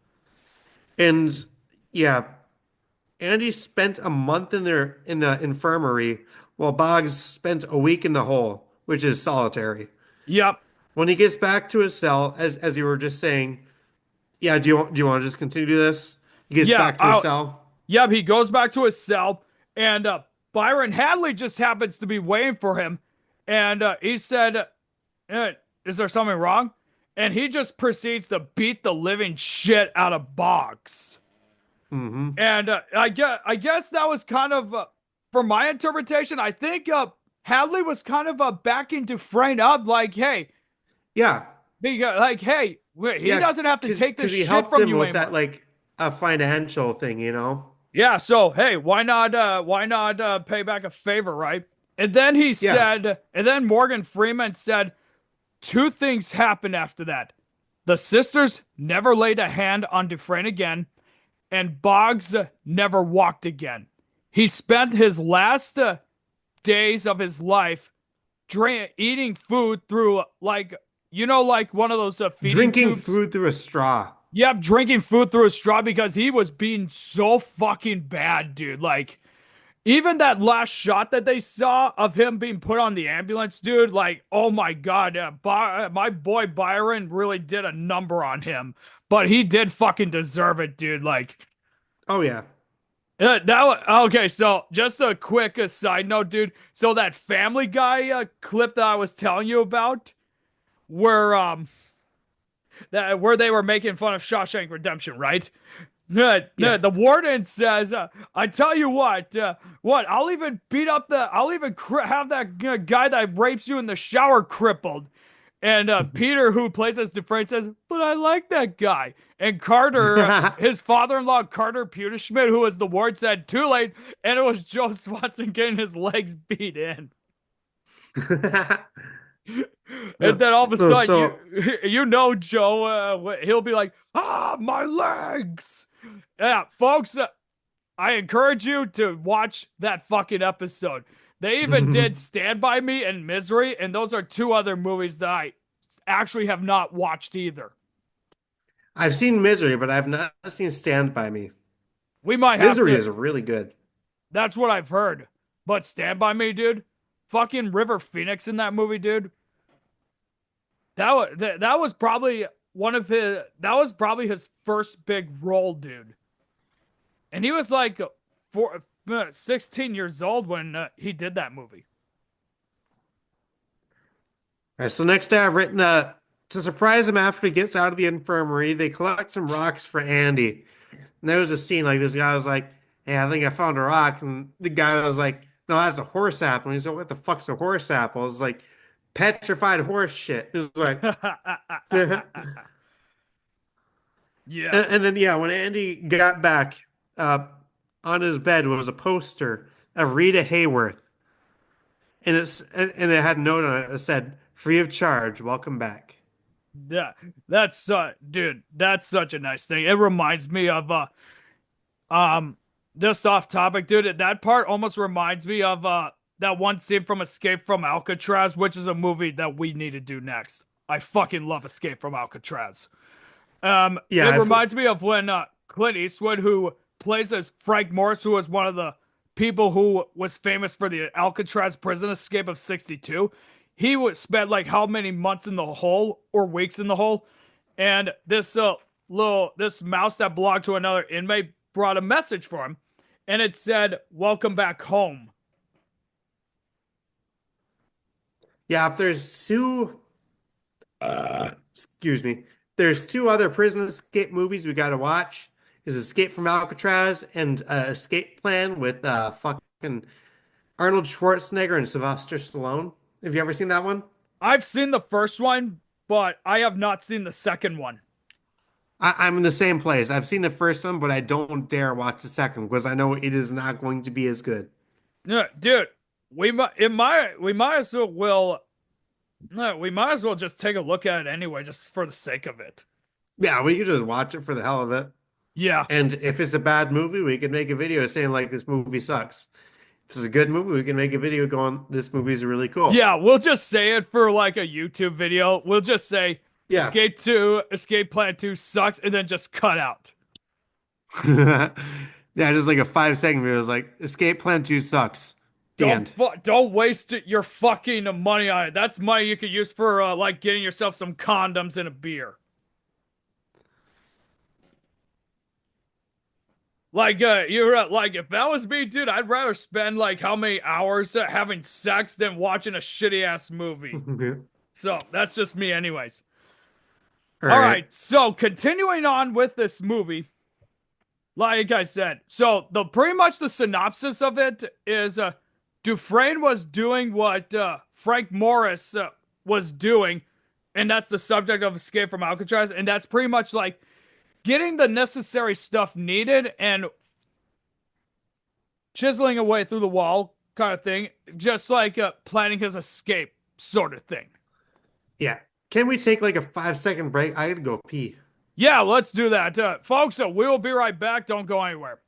And yeah, Andy spent a month in the infirmary while Boggs spent a week in the hole, which is solitary. Yep. When he gets back to his cell, as you were just saying, yeah, do you want to just continue this? He gets Yeah. back to his cell. Yep. He goes back to his cell, and Byron Hadley just happens to be waiting for him, and he said, "Is there something wrong?" And he just proceeds to beat the living shit out of Boggs. Hmm. And I guess that was kind of, from my interpretation, I think Hadley was kind of backing Dufresne up, like, hey, Yeah, he yeah, doesn't have to take this because he shit helped from him you with that anymore. like a financial thing. Yeah, so hey, why not pay back a favor, right? And then Yeah, Morgan Freeman said two things happened after that. The sisters never laid a hand on Dufresne again, and Boggs never walked again. He spent his last days of his life eating food through like one of those feeding drinking tubes. food through a straw. Yep, drinking food through a straw because he was being so fucking bad, dude. Like, even that last shot that they saw of him being put on the ambulance, dude, like, oh my God, my boy Byron really did a number on him. But he did fucking deserve it, dude. Like, Oh yeah. okay, so just a quick side note, dude. So that Family Guy clip that I was telling you about, where where they were making fun of Shawshank Redemption, right? Yeah. The warden says, "I tell you what? I'll even have that guy that rapes you in the shower crippled." And Peter, who plays as Dufresne, says, "But I like that guy." And Carter, his father-in-law, Carter Pewterschmidt, who was the ward, said, "Too late," and it was Joe Swanson getting his legs beat in. And No, then all of a no, sudden, so Joe, he'll be like, "Ah, my legs!" Yeah, folks, I encourage you to watch that fucking episode. They even did Stand By Me and Misery, and those are two other movies that I actually have not watched either. I've seen Misery, but I've not seen Stand By Me. We might have Misery to is really good. That's what I've heard. But Stand By Me, dude. Fucking River Phoenix in that movie, dude. That was probably his first big role, dude. And he was like 16 years old when he did that movie. All right, so next I've written to surprise him after he gets out of the infirmary, they collect some rocks for Andy. And there was a scene like this guy was like, "Hey, I think I found a rock." And the guy was like, "No, that's a horse apple." And he's like, "What the fuck's a horse apple?" It's like petrified horse shit. It was like, and, Yeah. and then yeah, when Andy got back, uh, on his bed was a poster of Rita Hayworth, and it had a note on it that said, "Free of charge, welcome back." Yeah. That's dude, that's such a nice thing. It reminds me of um just off topic, dude. That part almost reminds me of that one scene from Escape from Alcatraz, which is a movie that we need to do next. I fucking love Escape from Alcatraz. Yeah, It reminds me of when Clint Eastwood, who plays as Frank Morris, who was one of the people who was famous for the Alcatraz prison escape of '62. He would spend like how many months in the hole or weeks in the hole, and this mouse that belonged to another inmate brought a message for him, and it said, "Welcome back home." yeah. If there's two, excuse me, there's two other prison escape movies we got to watch. Is Escape from Alcatraz and Escape Plan with fucking Arnold Schwarzenegger and Sylvester Stallone. Have you ever seen that one? I've seen the first one, but I have not seen the second one. I'm in the same place. I've seen the first one, but I don't dare watch the second because I know it is not going to be as good. Yeah, dude, we might as well just take a look at it anyway, just for the sake of it. Yeah, we could just watch it for the hell of it. Yeah, And if it's a bad movie, we could make a video saying like this movie sucks. If it's a good movie, we can make a video going, this movie is really cool. yeah, we'll just say it for like a YouTube video. We'll just say Yeah. Escape Plan 2 sucks, and then just cut out. Yeah, just like a 5 second video. It's like Escape Plan 2 sucks. The end. Don't waste your fucking money on it. That's money you could use for like getting yourself some condoms and a beer. Like you're like if that was me, dude, I'd rather spend like how many hours having sex than watching a shitty ass movie. Okay. So that's just me, anyways. All All right. right, so continuing on with this movie, like I said, so the pretty much the synopsis of it is Dufresne was doing what Frank Morris was doing, and that's the subject of Escape from Alcatraz, and that's pretty much like getting the necessary stuff needed and chiseling away through the wall kind of thing, just like planning his escape sort of thing. Yeah. Can we take like a 5 second break? I gotta go pee. Yeah, let's do that. Folks, we will be right back. Don't go anywhere.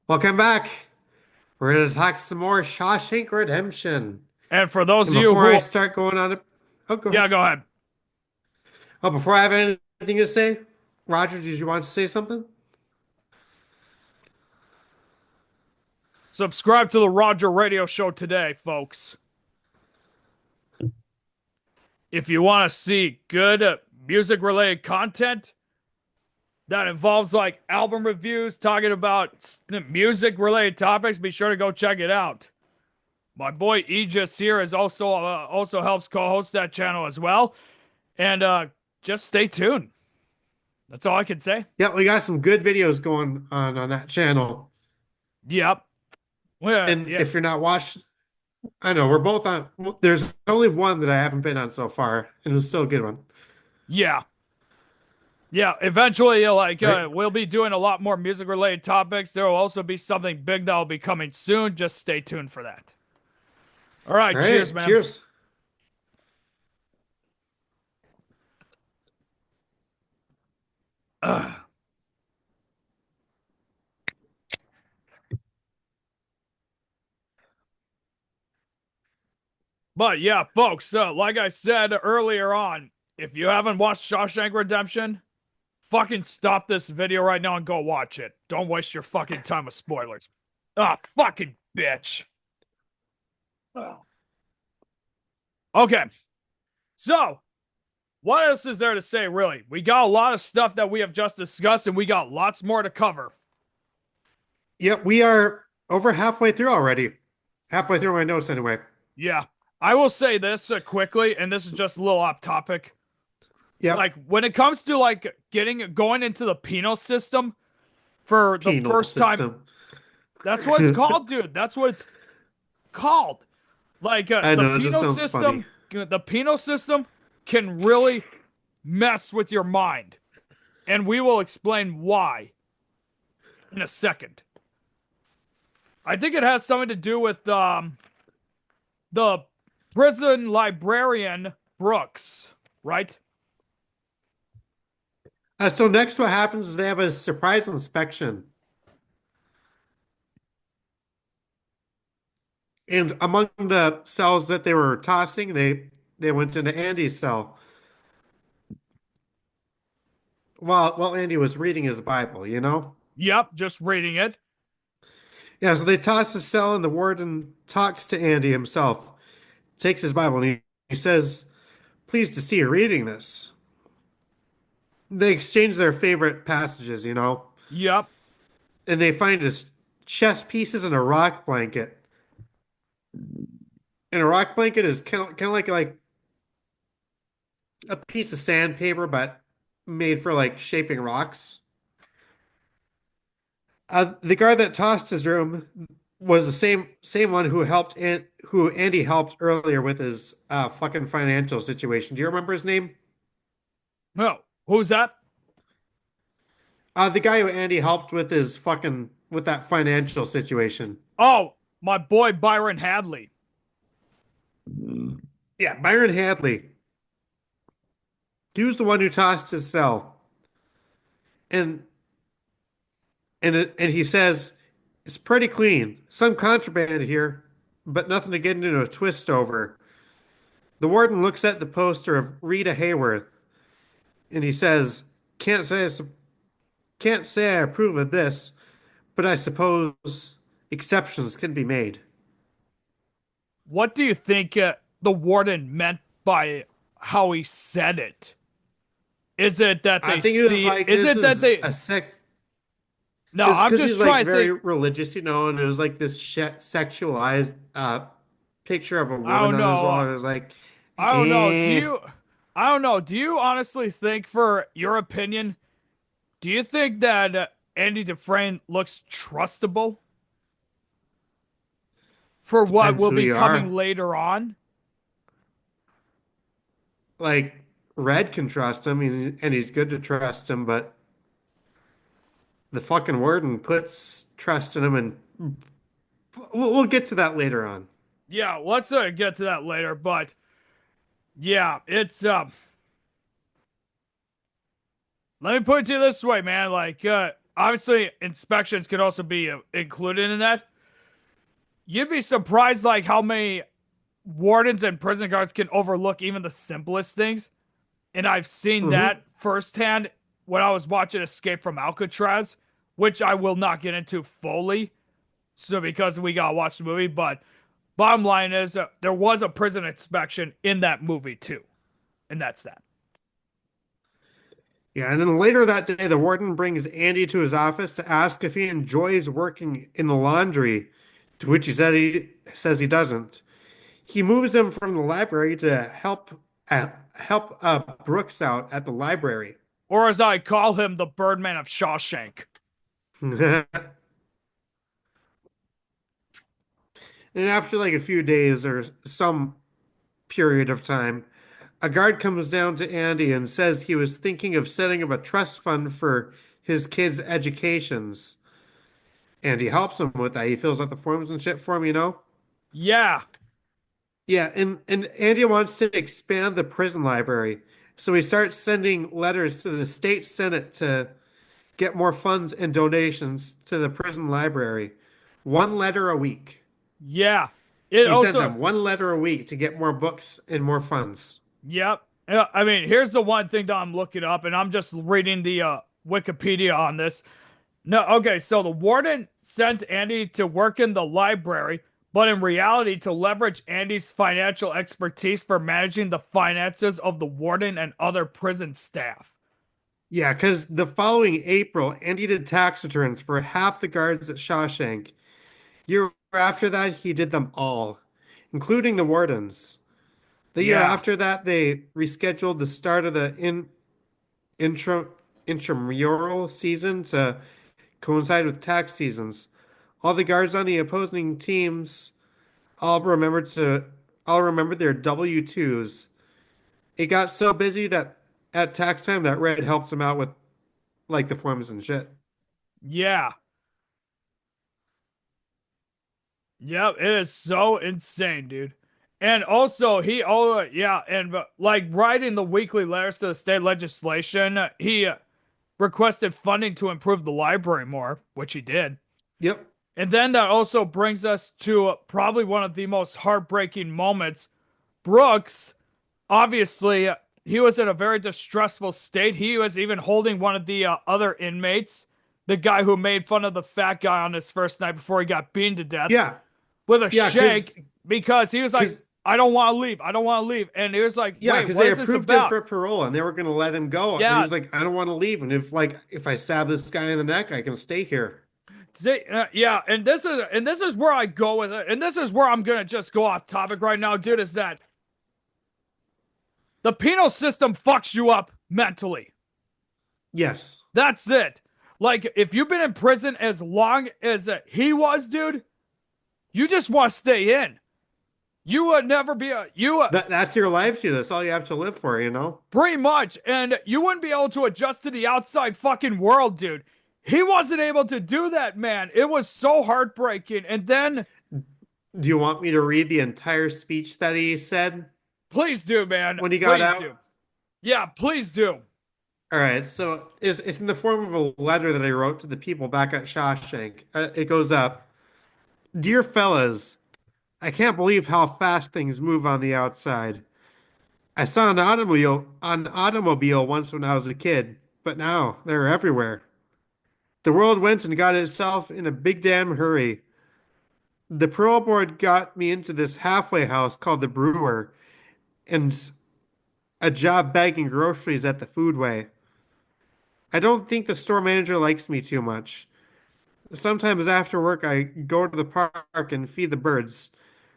Welcome back. We're gonna talk some more Shawshank Redemption. And for those And of you before I who, start going on it, oh, go yeah, ahead. go ahead. Oh, before I have anything to say, Roger, did you want to say something? Subscribe to the Roger Radio Show today, folks. If you want to see good music related content that involves like album reviews, talking about music related topics, be sure to go check it out. My boy Aegis here is also helps co-host that channel as well, and just stay tuned. That's all I can say. Yeah, we got some good videos going on that channel. Yep. Well, And yeah. if you're not watching, I know we're both on. Well, there's only one that I haven't been on so far, and it's still a good one. Yeah. Yeah, eventually, right? we'll be doing a lot more music related topics. There will also be something big that will be coming soon. Just stay tuned for that. All right, All cheers, right. man. Cheers. Ugh. But yeah, folks, like I said earlier on, if you haven't watched Shawshank Redemption, fucking stop this video right now and go watch it. Don't waste your fucking time with spoilers. Ah, fucking bitch. Ugh. Okay, so what else is there to say, really? We got a lot of stuff that we have just discussed, and we got lots more to cover. Yep, we are over halfway through already. Halfway through my notes, anyway. Yeah, I will say this quickly, and this is just a little off topic. Yep, Like when it comes to like getting going into the penal system for the penal first time, system. that's what it's called, dude. That's what it's called. Like I know, it just sounds funny. the penal system can really mess with your mind, and we will explain why in a second. I think it has something to do with the prison librarian Brooks, right? So next, what happens is they have a surprise inspection, and among the cells that they were tossing, they went into Andy's cell while Andy was reading his Bible. You know? Yep, just reading it. Yeah. So they toss the cell, and the warden talks to Andy himself, takes his Bible, and he says, "Pleased to see you reading this." They exchange their favorite passages, you know, Yep. and they find his chess pieces and a rock blanket. And a rock blanket is kind of like a piece of sandpaper, but made for like shaping rocks. The guard that tossed his room was the same one who Andy helped earlier with his fucking financial situation. Do you remember his name? Oh, who's that? The guy who Andy helped with his fucking with that financial situation. Oh, my boy Byron Hadley. Yeah, Byron Hadley. He was the one who tossed his cell, and and he says it's pretty clean. Some contraband here, but nothing to get into a twist over. The warden looks at the poster of Rita Hayworth, and he says, "Can't say can't say I approve of this, but I suppose exceptions can be made." What do you think the warden meant by how he said it? Is it that I they think it was see? like Is this it that is they? a sec. No, It's I'm because just he's like trying to very think. religious, you know, and it was like this sexualized picture of a I woman don't on his know. wall, and it was like, I don't know. Do eh. you? I don't know. Do you honestly think, for your opinion, do you think that Andy Dufresne looks trustable for what Depends will who be you coming are. later on? Like Red can trust him, and he's good to trust him, but the fucking warden puts trust in him, and we'll get to that later on. Yeah, let's get to that later. But yeah, it's let me put it to you this way, man. Like, obviously, inspections could also be included in that. You'd be surprised, like, how many wardens and prison guards can overlook even the simplest things. And I've seen Hmm. that firsthand when I was watching Escape from Alcatraz, which I will not get into fully. So, because we gotta watch the movie, but bottom line is there was a prison inspection in that movie too, and that's that. Yeah, and then later that day, the warden brings Andy to his office to ask if he enjoys working in the laundry, to which he says he doesn't. He moves him from the library to help Brooks out at the library. Or as I call him, the Birdman of Shawshank. And after like a few days or some period of time, A guard comes down to Andy and says he was thinking of setting up a trust fund for his kids' educations. Andy helps him with that. He fills out the forms and shit for him, you know? Yeah, Yeah, and Andy wants to expand the prison library. So he starts sending letters to the state senate to get more funds and donations to the prison library. One letter a week. yeah. It He sent also, them one letter a week to get more books and more funds. yep. Yeah, I mean, here's the one thing that I'm looking up, and I'm just reading the Wikipedia on this. No, okay, so the warden sends Andy to work in the library, but in reality, to leverage Andy's financial expertise for managing the finances of the warden and other prison staff. Yeah, because the following April, Andy did tax returns for half the guards at Shawshank. Year after that, he did them all, including the wardens. The year Yeah, after that, they rescheduled the start of the intra intramural season to coincide with tax seasons. All the guards on the opposing teams all remembered to all remembered their W-2s. It got so busy that at tax time that Red helps him out with like the forms and shit. yeah, yep. It is so insane, dude. And also, yeah, and like writing the weekly letters to the state legislation, he requested funding to improve the library more, which he did. Yep. And then that also brings us to probably one of the most heartbreaking moments. Brooks, obviously, he was in a very distressful state. He was even holding one of the other inmates, the guy who made fun of the fat guy on his first night before he got beaten to death, Yeah. with a Yeah, shank because he was like, cause I don't want to leave. I don't want to leave. And he was like, yeah, wait, because what they is this approved him about? for parole and they were gonna let him go. And he Yeah, was like, I don't want to leave. And if I stab this guy in the neck, I can stay here. yeah, and this is where I go with it, and this is where I'm gonna just go off topic right now, dude. Is that the penal system fucks you up mentally? Yes. That's it. Like if you've been in prison as long as he was, dude, you just want to stay in. You would never be a you That's your life too. That's all you have to live for, you know? pretty much, and you wouldn't be able to adjust to the outside fucking world, dude. He wasn't able to do that, man. It was so heartbreaking. And then, Do you want me to read the entire speech that he said please do, man. when he got Please out? do. Yeah, please do. All right, so it's in the form of a letter that I wrote to the people back at Shawshank. It goes up, Dear fellas, I can't believe how fast things move on the outside. I saw an automobile once when I was a kid, but now they're everywhere. The world went and got itself in a big damn hurry. The parole board got me into this halfway house called the Brewer and a job bagging groceries at the Foodway. I don't think the store manager likes me too much. Sometimes after work, I go to the park and feed the birds.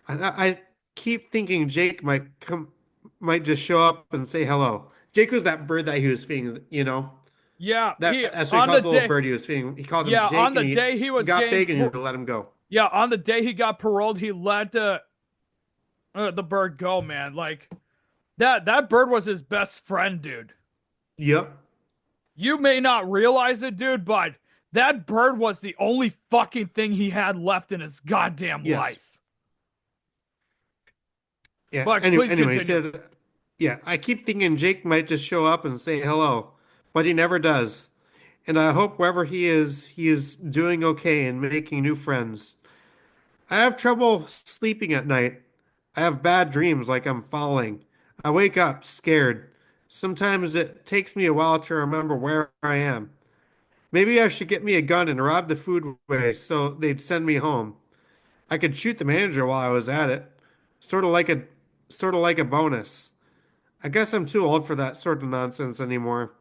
I keep thinking Jake might just show up and say hello. Jake was that bird that he was feeding, you know? Yeah, he That's what he on the called the little day. bird he was feeding. He called him Yeah, on Jake, the and day he he was got getting. big, and he let him go. Yeah, on the day he got paroled, he let the bird go, man. Like that bird was his best friend, dude. Yep. You may not realize it, dude, but that bird was the only fucking thing he had left in his goddamn Yes. life. Yeah. But Anyway, please anyway, he continue. said, yeah, I keep thinking Jake might just show up and say hello, but he never does. And I hope wherever he is doing okay and making new friends. I have trouble sleeping at night. I have bad dreams like I'm falling. I wake up scared. Sometimes it takes me a while to remember where I am. Maybe I should get me a gun and rob the foodway so they'd send me home. I could shoot the manager while I was at it. Sort of like a sort of like a bonus. I guess I'm too old for that sort of nonsense anymore.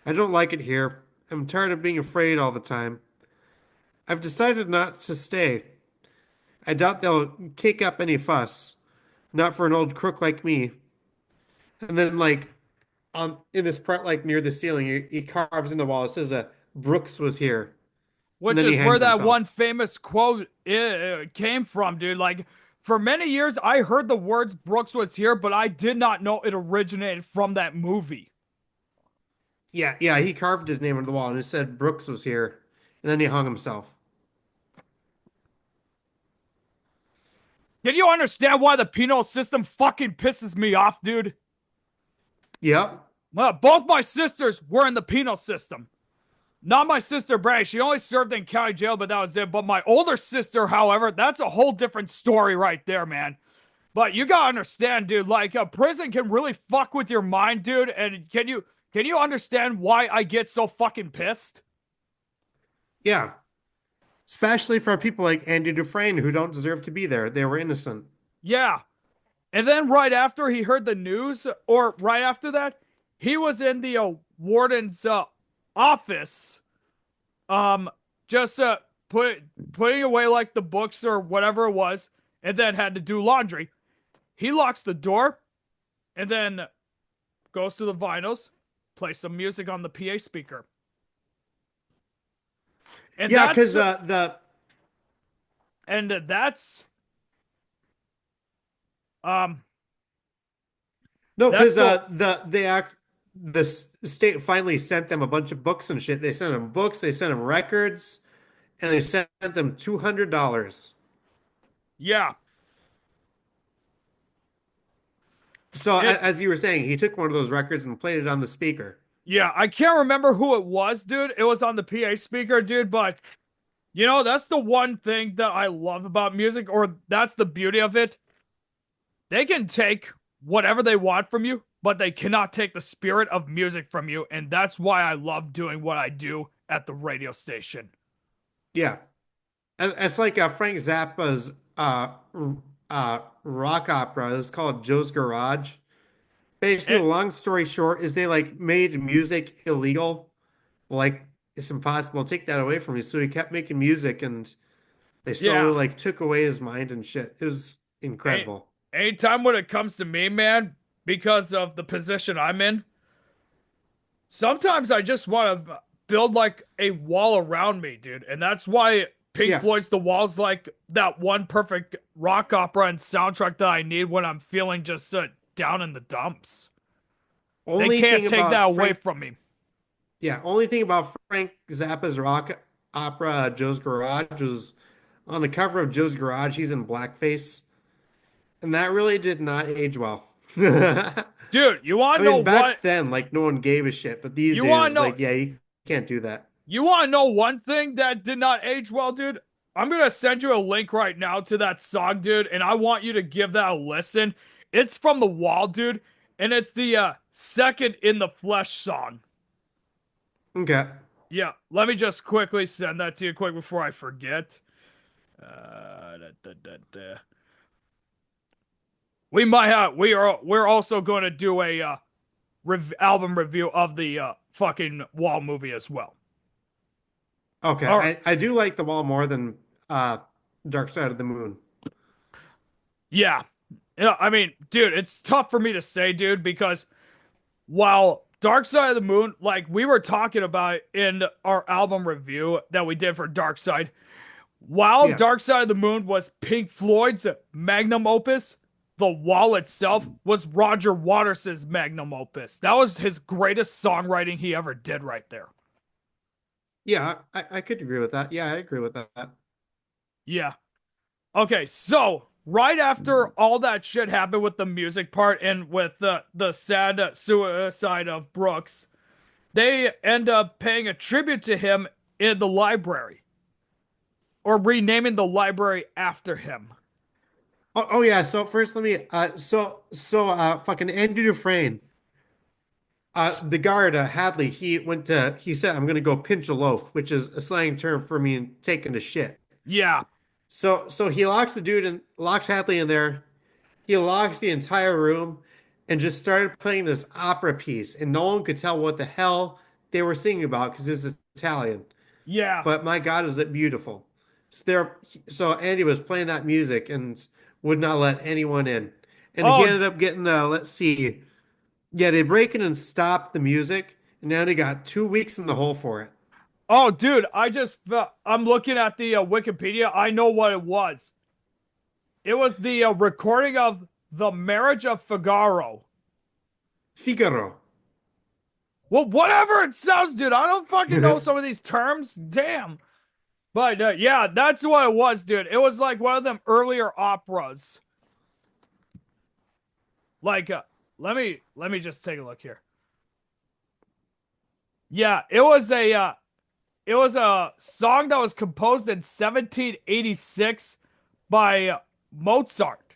I don't like it here. I'm tired of being afraid all the time. I've decided not to stay. I doubt they'll kick up any fuss. Not for an old crook like me. And then like on in this part like near the ceiling, he carves in the wall. It says Brooks was here. And Which then he is where hangs that one himself. famous quote came from, dude. Like For many years, I heard the words Brooks was here, but I did not know it originated from that movie. Yeah, yeah, he carved his name on the wall and it said Brooks was here, and then he hung himself. Can you understand why the penal system fucking pisses me off, dude? Yep. Both my sisters were in the penal system. Not my sister Bray. She only served in county jail, but that was it. But my older sister, however, that's a whole different story right there, man. But you gotta understand, dude. Like a prison can really fuck with your mind, dude. And can you understand why I get so fucking pissed? Yeah. Especially for people like Andy Dufresne who don't deserve to be there. They were innocent. Yeah. And then right after he heard the news, or right after that, he was in the warden's office, um, just putting away like the books or whatever it was, and then had to do laundry. He locks the door, and then goes to the vinyls, plays some music on the PA speaker, and Yeah, that's because the and that's um no, that's because the the state finally sent them a bunch of books and shit. They sent them books, they sent them records, and they sent them $200. yeah. So It's as you were saying, he took one of those records and played it on the speaker. Yeah, I can't remember who it was, dude. It was on the PA speaker, dude, but that's the one thing that I love about music, or that's the beauty of it. They can take whatever they want from you, but they cannot take the spirit of music from you, and that's why I love doing what I do at the radio station. Yeah, it's like Frank Zappa's rock opera is called Joe's Garage. Basically, And, the long story short is they like made music illegal. Like it's impossible to take that away from you. So he kept making music and they slowly yeah, like took away his mind and shit. It was any, incredible. anytime when it comes to me, man, because of the position I'm in, sometimes I just want to build like a wall around me, dude. And that's why Pink Yeah. Floyd's The Wall's like that one perfect rock opera and soundtrack that I need when I'm feeling just down in the dumps. They Only can't thing take that about away Frank, from me. yeah, only thing about Frank Zappa's rock opera, Joe's Garage, was on the cover of Joe's Garage. He's in blackface, and that really did not age well. I Dude, you want to know mean, back what? then, like no one gave a shit, but these You days, want to it's know like, yeah, you can't do that. You want to know one thing that did not age well, dude? I'm going to send you a link right now to that song, dude, and I want you to give that a listen. It's from The Wall, dude, and it's the second In the Flesh song. Okay. Yeah, let me just quickly send that to you quick before I forget. Da, da, da. We're also going to do a album review of the fucking Wall movie as well. Okay. All right. I do like the wall more than uh Dark Side of the Moon. Yeah. Yeah, I mean, dude, it's tough for me to say, dude, because while Dark Side of the Moon, like we were talking about in our album review that we did for Dark Side, while Yeah. Dark Side of the Moon was Pink Floyd's magnum opus, The Wall itself was Roger Waters' magnum opus. That was his greatest songwriting he ever did right there. Yeah, I could agree with that. Yeah, I agree with that. Yeah. Okay, so right after all that shit happened with the music part and with the sad suicide of Brooks, they end up paying a tribute to him in the library or renaming the library after him. Oh yeah, so first let me fucking Andy Dufresne, the guard Hadley, he said I'm gonna go pinch a loaf, which is a slang term for me taking a shit. Yeah. So he locks the dude and locks Hadley in there. He locks the entire room and just started playing this opera piece, and no one could tell what the hell they were singing about because it's Italian. Yeah. But my God, is it beautiful? So Andy was playing that music and would not let anyone in. And he Oh, ended up getting, let's see, yeah, they break in and stop the music, and now they got 2 weeks in the hole for it. oh, dude, I'm looking at the Wikipedia. I know what it was. It was the recording of The Marriage of Figaro. Figaro. Well, whatever it sounds, dude. I don't fucking know some of these terms. Damn. But yeah, that's what it was, dude. It was like one of them earlier operas. Like, let me just take a look here. Yeah, it was a song that was composed in 1786 by Mozart.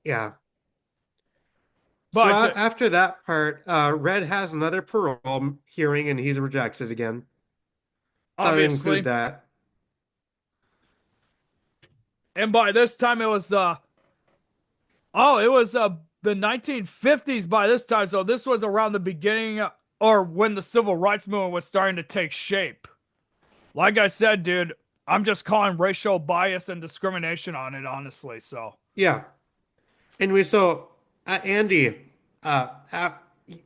Yeah. So But after that part, Red has another parole hearing and he's rejected again. Thought I'd include obviously, that. and by this time it was the 1950s by this time. So this was around the beginning or when the civil rights movement was starting to take shape. Like I said, dude, I'm just calling racial bias and discrimination on it, honestly. So, Yeah. And we saw Andy,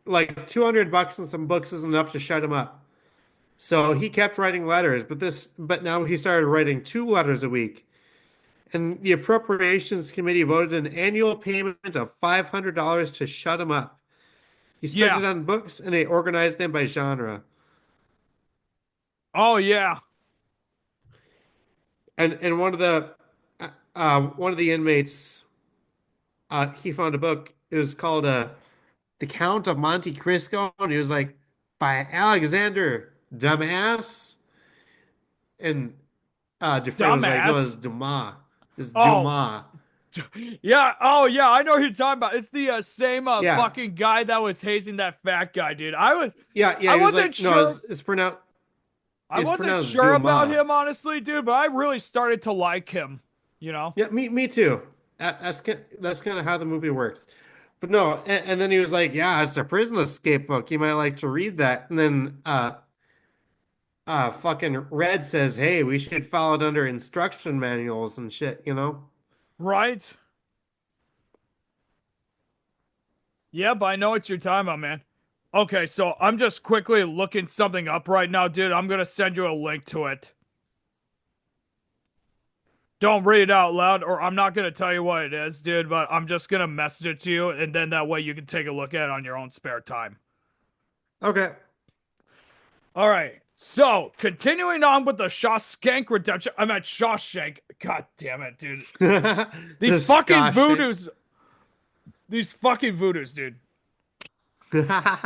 like $200 and some books is enough to shut him up. So he kept writing letters, but now he started writing 2 letters a week. And the Appropriations Committee voted an annual payment of $500 to shut him up. He spent yeah. it on books, and they organized them by genre. Oh, yeah. And one of the inmates, he found a book. It was called The Count of Monte Cristo, and he was like, by Alexander Dumas. And Dufresne was like, no, it's Dumbass. Dumas. It's Oh, Dumas. yeah. Oh, yeah. I know who you're talking about. It's the same Yeah, fucking guy that was hazing that fat guy, dude. yeah. I He was wasn't like, no, sure. I it's wasn't pronounced sure about Dumas. him, honestly, dude, but I really started to like him, you know? Yeah, me too. That's kind of how the movie works. But no, and then he was like, "Yeah, it's a prison escape book. You might like to read that." And then fucking Red says, "Hey, we should follow it under instruction manuals and shit." Right? Yep, I know what you're talking about, man. Okay, so I'm just quickly looking something up right now, dude. I'm gonna send you a link to it. Don't read it out loud, or I'm not gonna tell you what it is, dude, but I'm just gonna message it to you, and then that way you can take a look at it on your own spare time. Okay. All right. So, continuing on with the Shawshank Redemption. I'm at Shawshank. God damn it, dude. These The fucking Scotch shit. voodoos. These fucking voodoos, dude.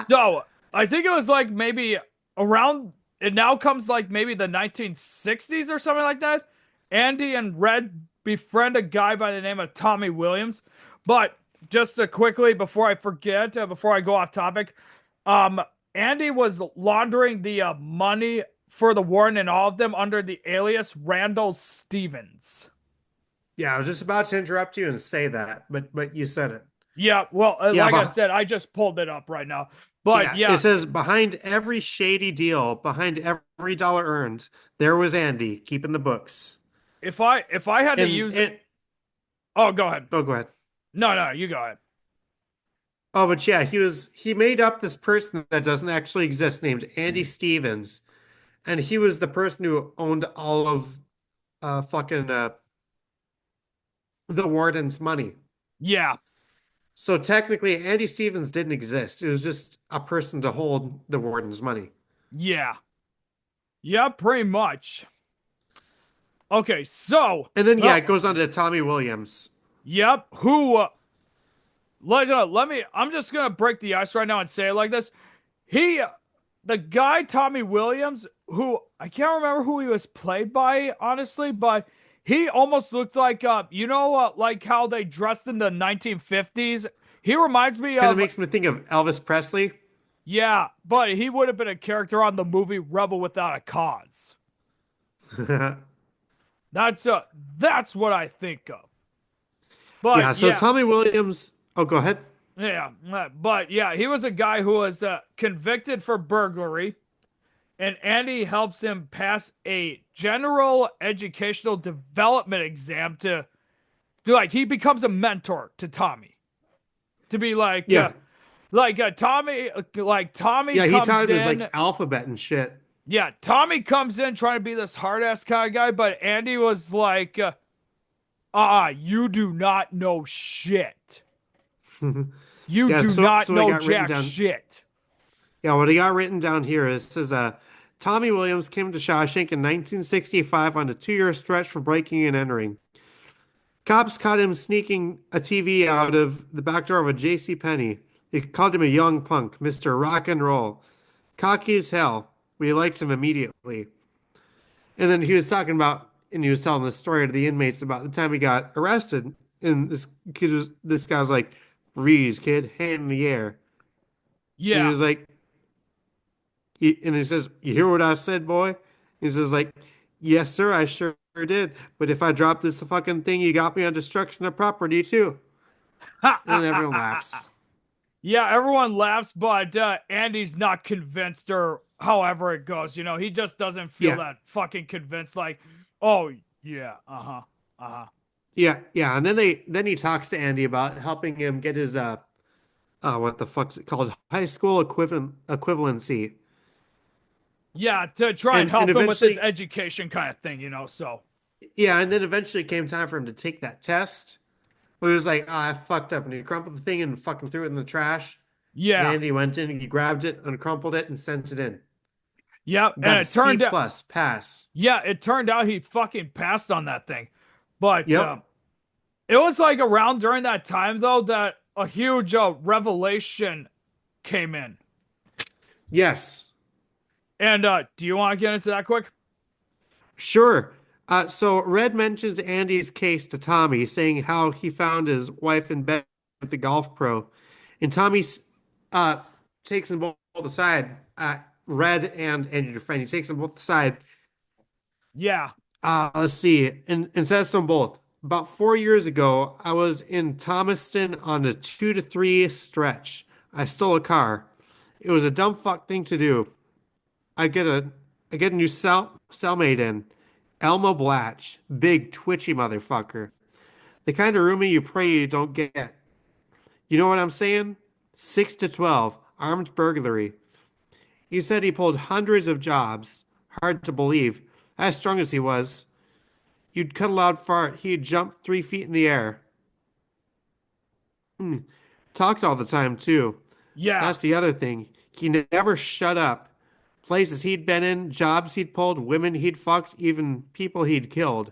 So, I think it was like maybe around, it now comes like maybe the 1960s or something like that. Andy and Red befriend a guy by the name of Tommy Williams. But just to quickly, before I forget, before I go off topic, um, Andy was laundering the money for the warden and all of them under the alias Randall Stevens. Yeah, I was just about to interrupt you and say that, but you said it. Yeah, well, Yeah, like I but said, I just pulled it up right now. But yeah, it yeah, says behind every shady deal, behind every dollar earned, there was Andy keeping the books. if I had to use it, And oh, go ahead. oh, go ahead. No, you go ahead. Oh, but yeah, he made up this person that doesn't actually exist named Andy Stevens, and he was the person who owned all of fucking the warden's money. Yeah, So technically, Andy Stevens didn't exist. It was just a person to hold the warden's money. yeah, yeah, pretty much. Okay, so, And then yeah, oh, it goes on to Tommy Williams. yep. Who? Let me. I'm just gonna break the ice right now and say it like this. He, the guy Tommy Williams, who I can't remember who he was played by, honestly, but he almost looked like like how they dressed in the 1950s. He reminds me Kind of of, makes me think of Elvis Presley. yeah, but he would have been a character on the movie Rebel Without a Cause. That's uh that's what I think of. Yeah, But so yeah, Tommy Williams. Oh, go ahead. yeah, but yeah, he was a guy who was convicted for burglary, and Andy helps him pass a general educational development exam to do, like, he becomes a mentor to Tommy to be Yeah, Tommy yeah, he comes taught him his like in. alphabet and shit. Yeah, Tommy comes in trying to be this hard ass kind of guy, but Andy was like, you do not know shit. You Yeah, do so not so I know got written jack down. shit. Yeah, what I got written down here is says Tommy Williams came to Shawshank in 1965 on a 2-year stretch for breaking and entering. Cops caught him sneaking a TV out of the back door of a J.C. Penney. They called him a young punk, Mr. Rock and Roll. Cocky as hell. We liked him immediately. And then he was talking about, and he was telling the story to the inmates about the time he got arrested. And this guy was like, "Freeze, kid, hand in the air." And he Yeah. was like, and he says, "You hear what I said, boy?" He says like, "Yes, sir, I sure did. But if I drop this fucking thing, you got me on destruction of property too." And then everyone laughs. Yeah, everyone laughs, but Andy's not convinced, or however it goes. He just doesn't feel Yeah, that fucking convinced. Like, oh yeah, yeah. And then he talks to Andy about helping him get his what the fuck's it called? High school equivalency. yeah, to try and And help him with his eventually, education kind of thing. So yeah, and then eventually came time for him to take that test. Where he was like, "Ah, I fucked up," and he crumpled the thing and fucking threw it in the trash. And yeah, Andy went in and he grabbed it, uncrumpled it, and sent it in. yeah, and Got a it C turned out, plus pass. yeah, it turned out he fucking passed on that thing, but Yep. it was like around during that time though that a huge revelation came in. Yes. And do you want to get into that quick? Sure. So Red mentions Andy's case to Tommy, saying how he found his wife in bed with the golf pro, and Tommy uh, takes them both aside. Red and Andy Dufresne. He takes them both aside. Yeah, Let's see, and says to them both. About 4 years ago, I was in Thomaston on a 2 to 3 stretch. I stole a car. It was a dumb fuck thing to do. I get a I get a new cellmate in. Elmo Blatch. Big twitchy motherfucker. The kind of roomie you pray you don't get. You know what I'm saying? 6 to 12. Armed burglary. He said he pulled hundreds of jobs. Hard to believe. As strong as he was. You'd cut a loud fart. He'd jump 3 feet in the air. Talked all the time, too. yeah, That's the other thing. He never shut up. Places he'd been in, jobs he'd pulled, women he'd fucked, even people he'd killed.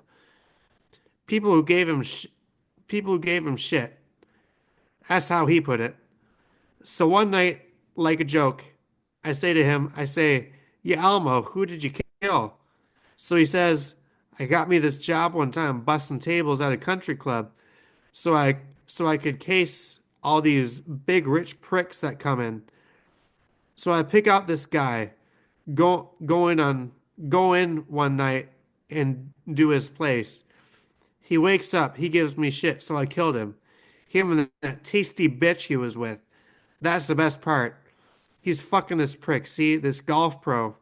People who gave him people who gave him shit. That's how he put it. So one night, like a joke, I say, "Yeah, Almo, who did you kill?" So he says, "I got me this job one time busting tables at a country club, so I could case all these big rich pricks that come in. So I pick out this guy, go in one night and do his place. He wakes up, he gives me shit, so I killed him. Him and that tasty bitch he was with. That's the best part. He's fucking this prick, see, this golf pro.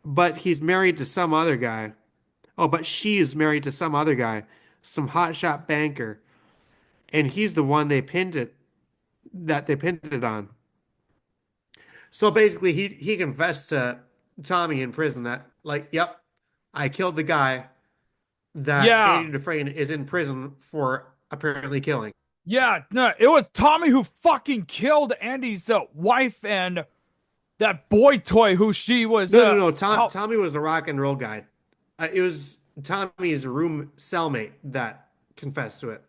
But he's married to some other guy. Oh, but she's married to some other guy, some hotshot banker. And he's the one they pinned it on. So basically he confessed to Tommy in prison that like, yep, I killed the guy that yeah, Andy Dufresne is in prison for apparently killing. yeah. No, it was Tommy who fucking killed Andy's wife and that boy toy who she was No. how Tommy was a rock and roll guy. It was Tommy's room cellmate that confessed to it.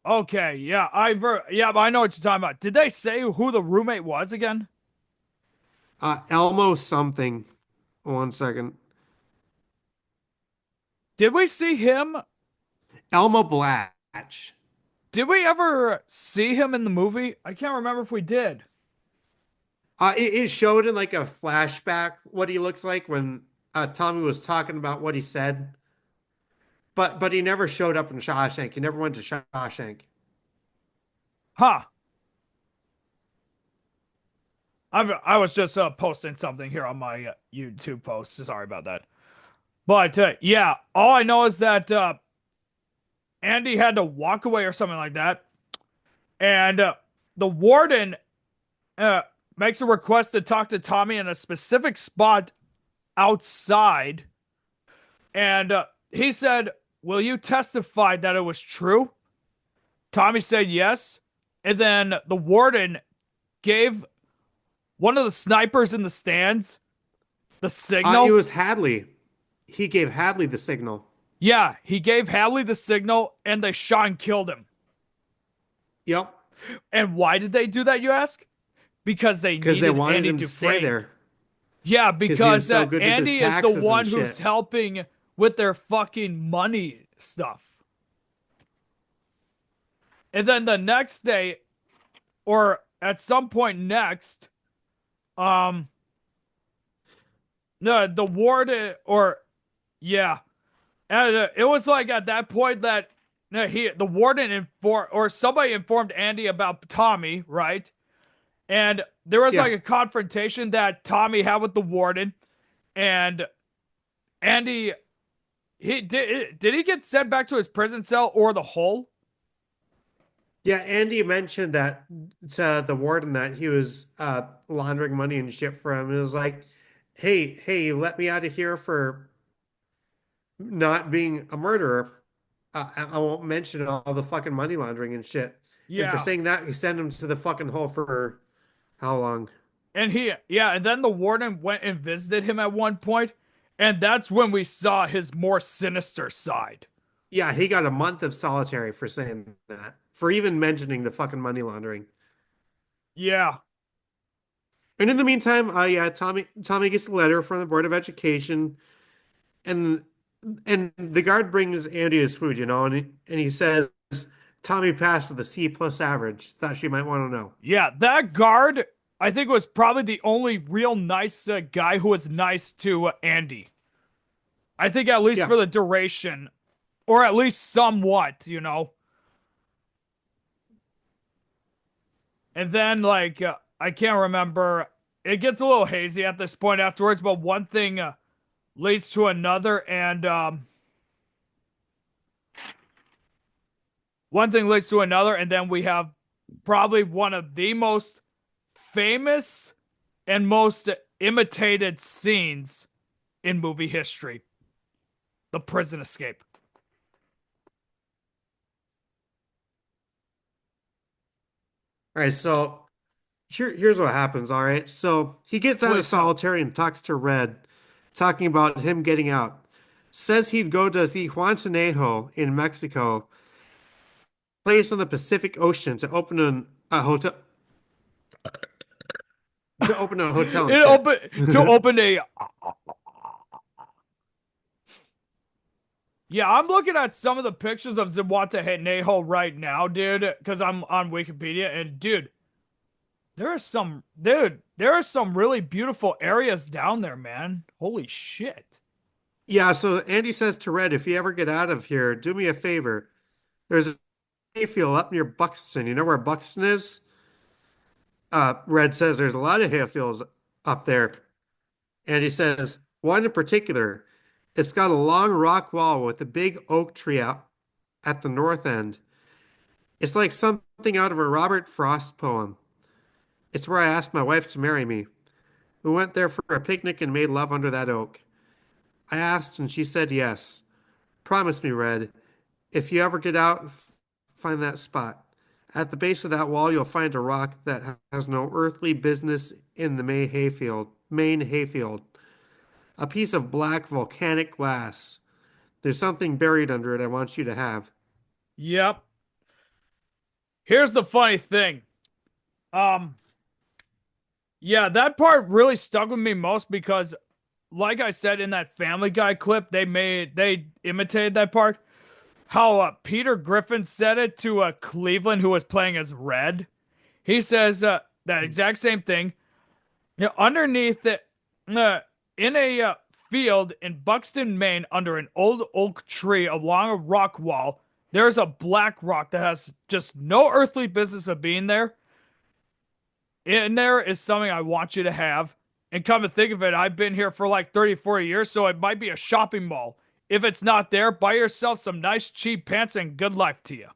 okay, yeah, yeah, but I know what you're talking about. Did they say who the roommate was again? Elmo something. 1 second. Did we see him? Elmo Blatch. Did we ever see him in the movie? I can't remember if we did. It showed in like a flashback what he looks like when Tommy was talking about what he said. But he never showed up in Shawshank. He never went to Shawshank. Huh. I was just posting something here on my YouTube post. Sorry about that. But yeah, all I know is that Andy had to walk away or something like that. And the warden uh, makes a request to talk to Tommy in a specific spot outside. And he said, "Will you testify that it was true?" Tommy said yes. And then the warden gave one of the snipers in the stands the It signal. was Hadley. He gave Hadley the signal. Yeah, he gave Hadley the signal and they shot and killed him. Yep. And why did they do that, you ask? Because they Because they needed wanted Andy him to stay Dufresne. there. Yeah, Because he was because so good with his Andy is the taxes and one who's shit. helping with their fucking money stuff. And then the next day, or at some point next, um, no, the warden, or yeah, and it was like at that point that the warden informed or somebody informed Andy about Tommy, right? And there was Yeah. like a confrontation that Tommy had with the warden, and Andy he did he get sent back to his prison cell or the hole? Yeah, Andy mentioned that to the warden that he was laundering money and shit for him. It was like, hey, you let me out of here for not being a murderer. I won't mention all the fucking money laundering and shit. And for Yeah. saying that, he sent him to the fucking hole for how long? And and then the warden went and visited him at one point, and that's when we saw his more sinister side. Yeah, he got a month of solitary for saying that, for even mentioning the fucking money laundering. Yeah. And in the meantime, yeah, Tommy gets a letter from the Board of Education, and the guard brings Andy his food, and he says Tommy passed with a C plus average. Thought she might want to know. Yeah, that guard I think was probably the only real nice guy who was nice to Andy. I think at least Yeah, for the duration, or at least somewhat. And then I can't remember. It gets a little hazy at this point afterwards, but one thing leads to another, and one thing leads to another, and then we have probably one of the most famous and most imitated scenes in movie history: the prison escape. all right, so here's what happens, all right? So he gets out of Please tell. solitary and talks to Red, talking about him getting out. Says he'd go to Zihuatanejo in Mexico, place on the Pacific Ocean a hotel and It shit. open to open a Yeah, I'm looking at some of the pictures of Zihuatanejo right now, dude, because I'm on Wikipedia, and there are some really beautiful areas down there, man. Holy shit. Yeah, so Andy says to Red, if you ever get out of here, do me a favor. There's a hayfield up near Buxton. You know where Buxton is? Red says there's a lot of hayfields up there. And he says, one in particular, it's got a long rock wall with a big oak tree out at the north end. It's like something out of a Robert Frost poem. It's where I asked my wife to marry me. We went there for a picnic and made love under that oak. I asked and she said yes. Promise me, Red, if you ever get out, find that spot. At the base of that wall, you'll find a rock that has no earthly business in the Maine hayfield. A piece of black volcanic glass. There's something buried under it I want you to have. Yep. Here's the funny thing. Um, yeah, that part really stuck with me most because, like I said in that Family Guy clip, they imitated that part. How Peter Griffin said it to Cleveland, who was playing as Red. He says that exact same thing. Underneath it, in a field in Buxton, Maine, under an old oak tree along a rock wall, there's a black rock that has just no earthly business of being there. In there is something I want you to have. And come to think of it, I've been here for like 30, 40 years, so it might be a shopping mall. If it's not there, buy yourself some nice cheap pants and good life to you.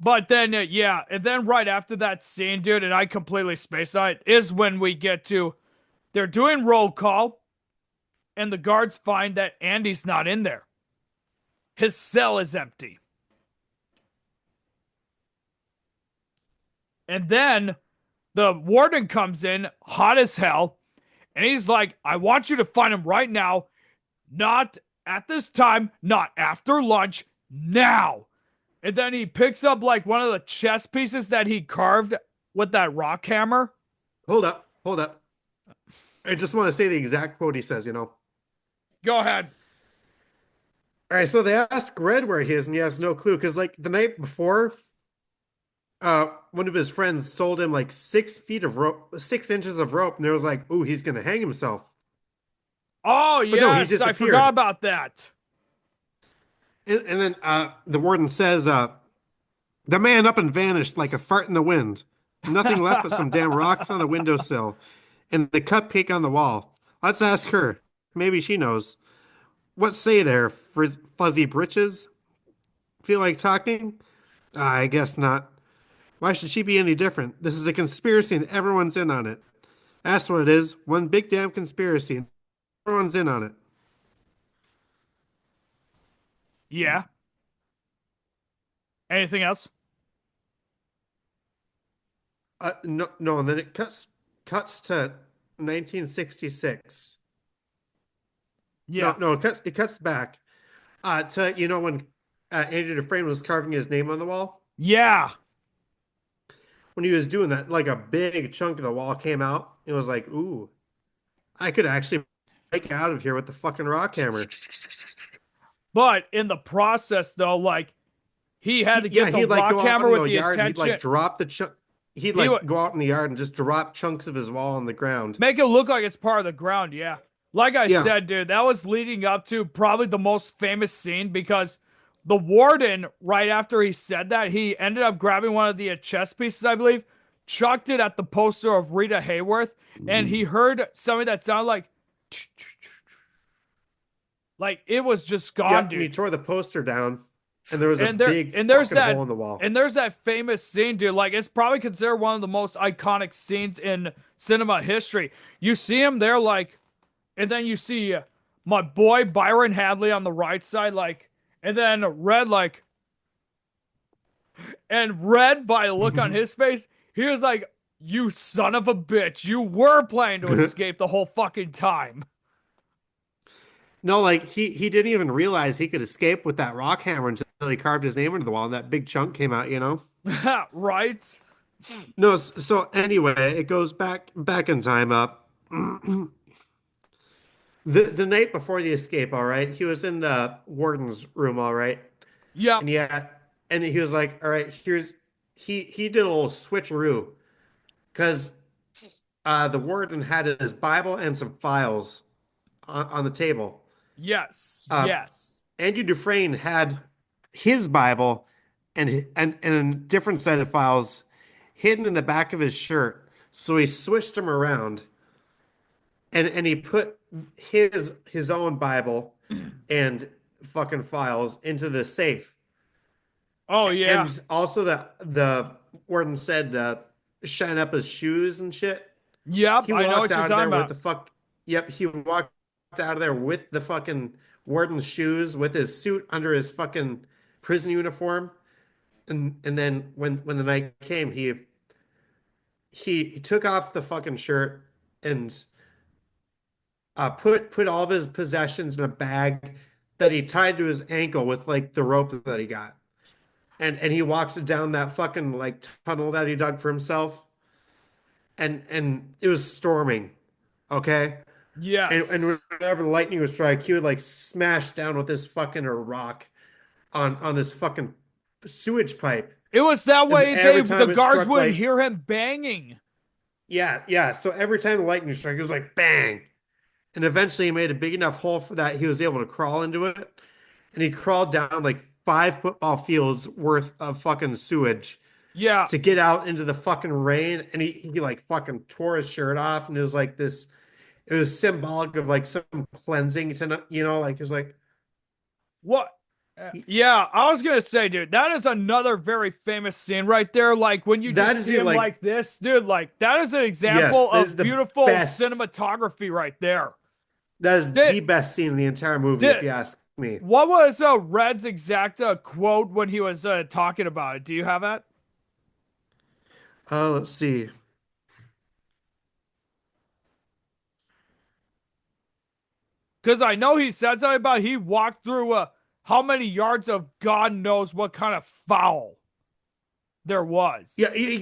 But then, yeah, and then right after that scene, dude, and I completely spaced on it, is when we get to they're doing roll call, and the guards find that Andy's not in there. His cell is empty. And then the warden comes in, hot as hell, and he's like, I want you to find him right now. Not at this time, not after lunch, now. And then he picks up like one of the chess pieces that he carved with that rock hammer. Hold up, hold up. I just want to say the exact quote he says, you know. Go ahead. All right, so they ask Red where he is, and he has no clue because, like, the night before, one of his friends sold him like 6 feet of rope, 6 inches of rope, and they was like, "Ooh, he's gonna hang himself." Oh, But no, he yes, I forgot disappeared. about that. And then the warden says, "The man up and vanished like a fart in the wind. Nothing left but some damn rocks on the windowsill and the cupcake on the wall. Let's ask her. Maybe she knows. What say there, fuzzy britches? Feel like talking? I guess not. Why should she be any different? This is a conspiracy and everyone's in on it. That's what it is. One big damn conspiracy and everyone's in on it." Yeah. Anything else? No, no, and then it cuts to 1966. Yeah. No, no, it cuts back to when Andy Dufresne was carving his name on the wall. Yeah. When he was doing that, like a big chunk of the wall came out. It was like, ooh, I could actually break out of here with the fucking rock hammer. But in the process, though, like he had to Yeah, get the he'd like rock go out hammer in with the the yard and he'd like intention. drop the chunk. He'd He like would go out in the yard and just drop chunks of his wall on the ground. make it look like it's part of the ground. Yeah. Like I Yeah. said, dude, that was leading up to probably the most famous scene because the warden, right after he said that, he ended up grabbing one of the chess pieces, I believe, chucked it at the poster of Rita Hayworth, and he heard something that sounded like it was just gone, Yep. And he dude. tore the poster down and there was a and there big and there's fucking that hole in the wall. and there's that famous scene, dude. Like it's probably considered one of the most iconic scenes in cinema history. You see him there, like, and then you see my boy Byron Hadley on the right side, like, and then Red, like, and Red, by the look on his face, he was like, "You son of a bitch! You were planning to escape the whole fucking time." No, like he didn't even realize he could escape with that rock hammer until he carved his name into the wall and that big chunk came out, you know? Right? No, so anyway, it goes back in time up. The night before the escape, all right, he was in the warden's room, all right. Yep. And yeah, and he was like, all right, here's he did a little switcheroo because the warden had his Bible and some files on the table. Yes. Uh, Yes. Andrew Dufresne had his Bible and a different set of files hidden in the back of his shirt. So he switched them around and he put his own Bible and fucking files into the safe. Oh yeah. And also the warden said shine up his shoes and shit. Yep. He I know walked what you're out of talking there with about. the fuck. Yep, he walked out of there with the fucking warden's shoes, with his suit under his fucking prison uniform. And then when the night came, he took off the fucking shirt and put all of his possessions in a bag that he tied to his ankle with like the rope that he got. And he walks down that fucking like tunnel that he dug for himself. And it was storming. Okay. And Yes. whenever the lightning would strike, he would like smash down with this fucking rock on this fucking sewage pipe. It was that And way every the time it guards struck wouldn't like hear him banging. yeah, yeah. So every time the lightning struck, it was like bang. And eventually he made a big enough hole for that he was able to crawl into it. And he crawled down like 5 football fields worth of fucking sewage Yeah. to get out into the fucking rain. And he like fucking tore his shirt off and it was like this it was symbolic of like some cleansing to like it's like What? Yeah, I was gonna say, dude, that is another very famous scene right there. Like when you That just is see the him like like this, dude, like that is an yes, example this is of the beautiful best. cinematography right there. That is Did the best scene in the entire movie, if did you ask me. what was Red's exact quote when he was talking about it? Do you have that? Let's see. Because I know he said something about he walked through how many yards of God knows what kind of foul there was. Yeah, it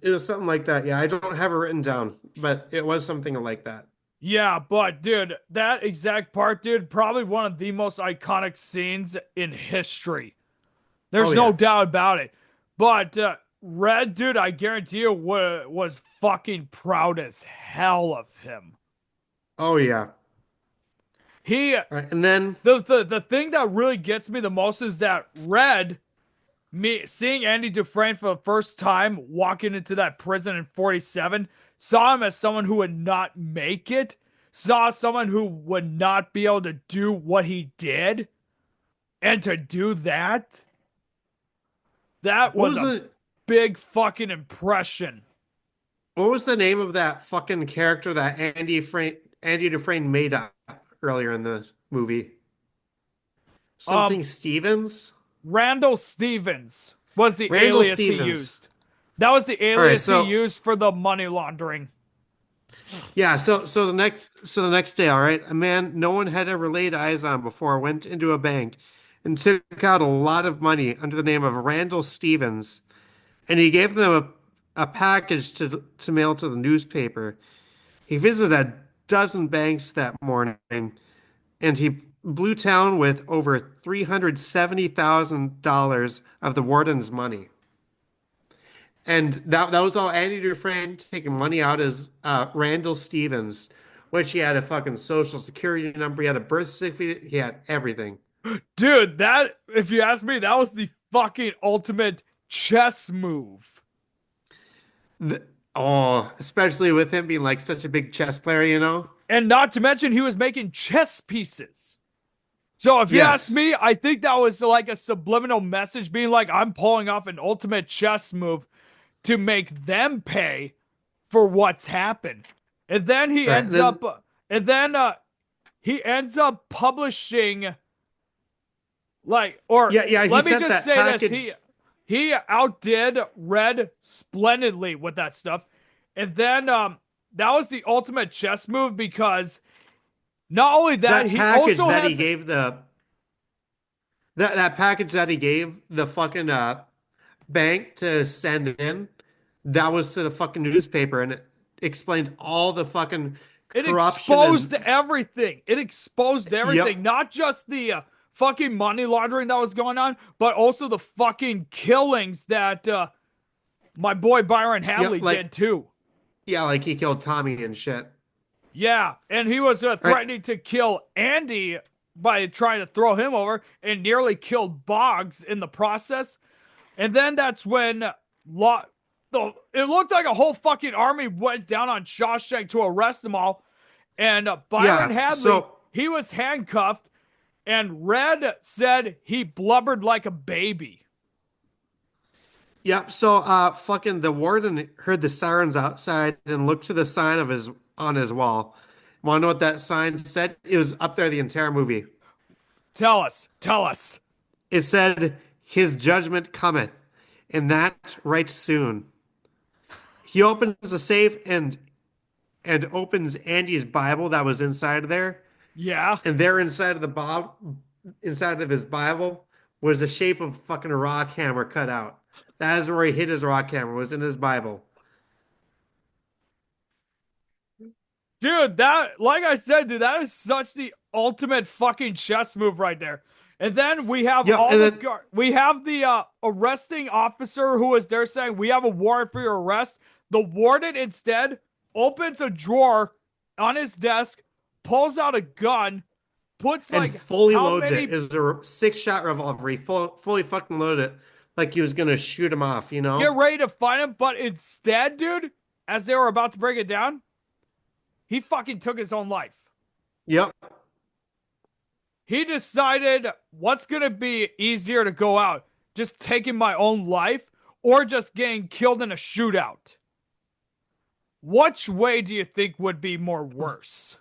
was something like that. Yeah, I don't have it written down, but it was something like that. Yeah, but dude, that exact part, dude, probably one of the most iconic scenes in history. Oh There's no yeah. doubt about it. But Red, dude, I guarantee you was fucking proud as hell of him. Oh yeah. He All right, and then the thing that really gets me the most is that Red, me seeing Andy Dufresne for the first time walking into that prison in 47, saw him as someone who would not make it, saw someone who would not be able to do what he did, and to do that, that what was was a the big fucking impression. what was the name of that fucking character that Andy Dufresne made up earlier in the movie? Um, Something Stevens? Randall Stevens was the Randall alias he Stevens. used. That was the All right, alias he so used for the money laundering. yeah, so the next day, all right, a man no one had ever laid eyes on before went into a bank and took out a lot of money under the name of Randall Stevens, and he gave them a package to mail to the newspaper. He visited a dozen banks that morning, and he blew town with over $370,000 of the warden's money. And that was all Andy Dufresne taking money out as Randall Stevens, which he had a fucking social security number, he had a birth certificate, he had everything. Dude, that, if you ask me, that was the fucking ultimate chess move. The, oh, especially with him being like such a big chess player, you know? And not to mention, he was making chess pieces. So if you ask Yes. me, I think that was like a subliminal message being like, I'm pulling off an ultimate chess move to make them pay for what's happened. And then he All right. And ends then up, and then he ends up publishing like, or yeah, he let me sent just that say this: he package. he outdid Red splendidly with that stuff. And then that was the ultimate chess move because not only that, That he package also that he has gave the that package that he gave the fucking bank to send in, that was to the fucking newspaper, and it explained all the fucking it corruption exposed and everything. It exposed everything, yep, not just the fucking money laundering that was going on, but also the fucking killings that my boy Byron yep, Hadley like did too. yeah, like he killed Tommy and shit. Yeah, and he was All right, threatening to kill Andy by trying to throw him over and nearly killed Boggs in the process. And then that's when it looked like a whole fucking army went down on Shawshank to arrest them all. And Byron yeah, Hadley, so he was handcuffed, and Red said he blubbered like a baby. fucking the warden heard the sirens outside and looked to the sign of his on his wall. Want to know what that sign said? It was up there the entire movie. Tell us, tell us. It said, "His judgment cometh, and that right soon." He opens the safe and opens Andy's Bible that was inside of there, Yeah. and there inside of his Bible was the shape of fucking a rock hammer cut out. That is where he hid his rock hammer, was in his Bible. Dude, that, like I said, dude, that is such the ultimate fucking chess move right there. And then we have Yep, all and the then we have the arresting officer who is there saying we have a warrant for your arrest. The warden instead opens a drawer on his desk, pulls out a gun, puts and like fully how loads it. many It was a six-shot revolver. He fully fucking loaded it like he was gonna shoot him off, you get know? ready to find him, but instead, dude, as they were about to break it down, he fucking took his own life. Yep. he decided what's going to be easier to go out, just taking my own life or just getting killed in a shootout. Which way do you think would be more worse?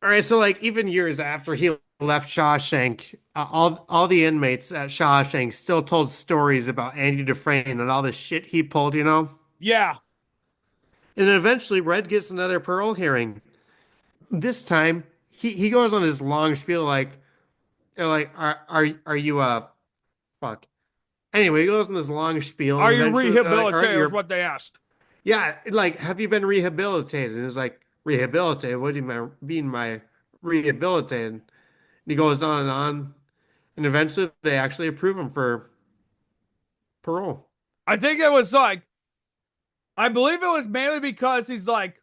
All right, so like even years after he left Shawshank, all the inmates at Shawshank still told stories about Andy Dufresne and all the shit he pulled, you know? Yeah. And then eventually Red gets another parole hearing. This time he goes on this long spiel like they're like, are you fuck. Anyway, he goes on this long spiel and Are you eventually they're like, all right, rehabilitated? Was you're what they asked. yeah, like have you been rehabilitated? And it's like, rehabilitated? What do you mean by rehabilitated? And he goes on and on. And eventually they actually approve him for parole. I think it was like, I believe it was mainly because he's like,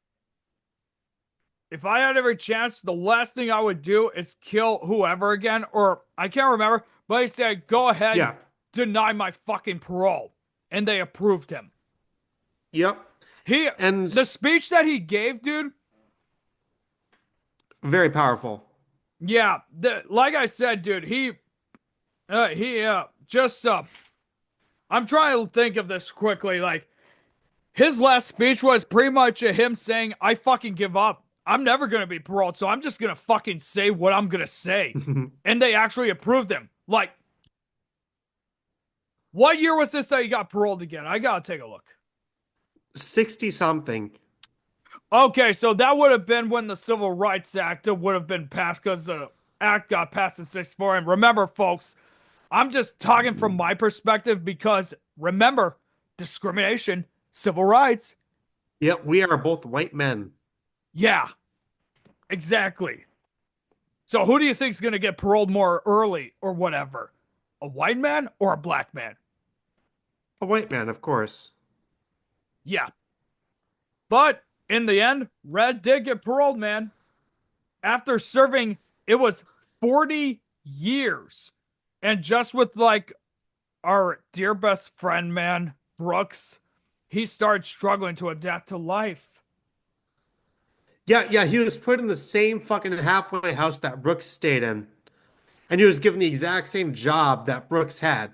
if I had every chance, the last thing I would do is kill whoever again, or I can't remember, but he said, go ahead, Yeah. deny my fucking parole. And they approved him. Yep. He, And the speech that he gave, dude, very powerful. yeah, like I said, dude, just, I'm trying to think of this quickly. Like, his last speech was pretty much him saying, I fucking give up. I'm never going to be paroled, so I'm just going to fucking say what I'm going to say. And they actually approved him. Like, what year was this that he got paroled again? I got to take a look. 60 something. Okay, so that would have been when the Civil Rights Act would have been passed because the act got passed in 64. And remember, folks, I'm just talking from my perspective because remember, discrimination, civil rights. Yep, we are both white men. Yeah, exactly. So who do you think is going to get paroled more early or whatever? A white man or a black man? A white man, of course. Yeah. But in the end, Red did get paroled, man. After serving, it was 40 years. And just with like our dear best friend, man, Brooks, he started struggling to adapt to life. Yeah, he was put in the same fucking halfway house that Brooks stayed in. And he was given the exact same job that Brooks had.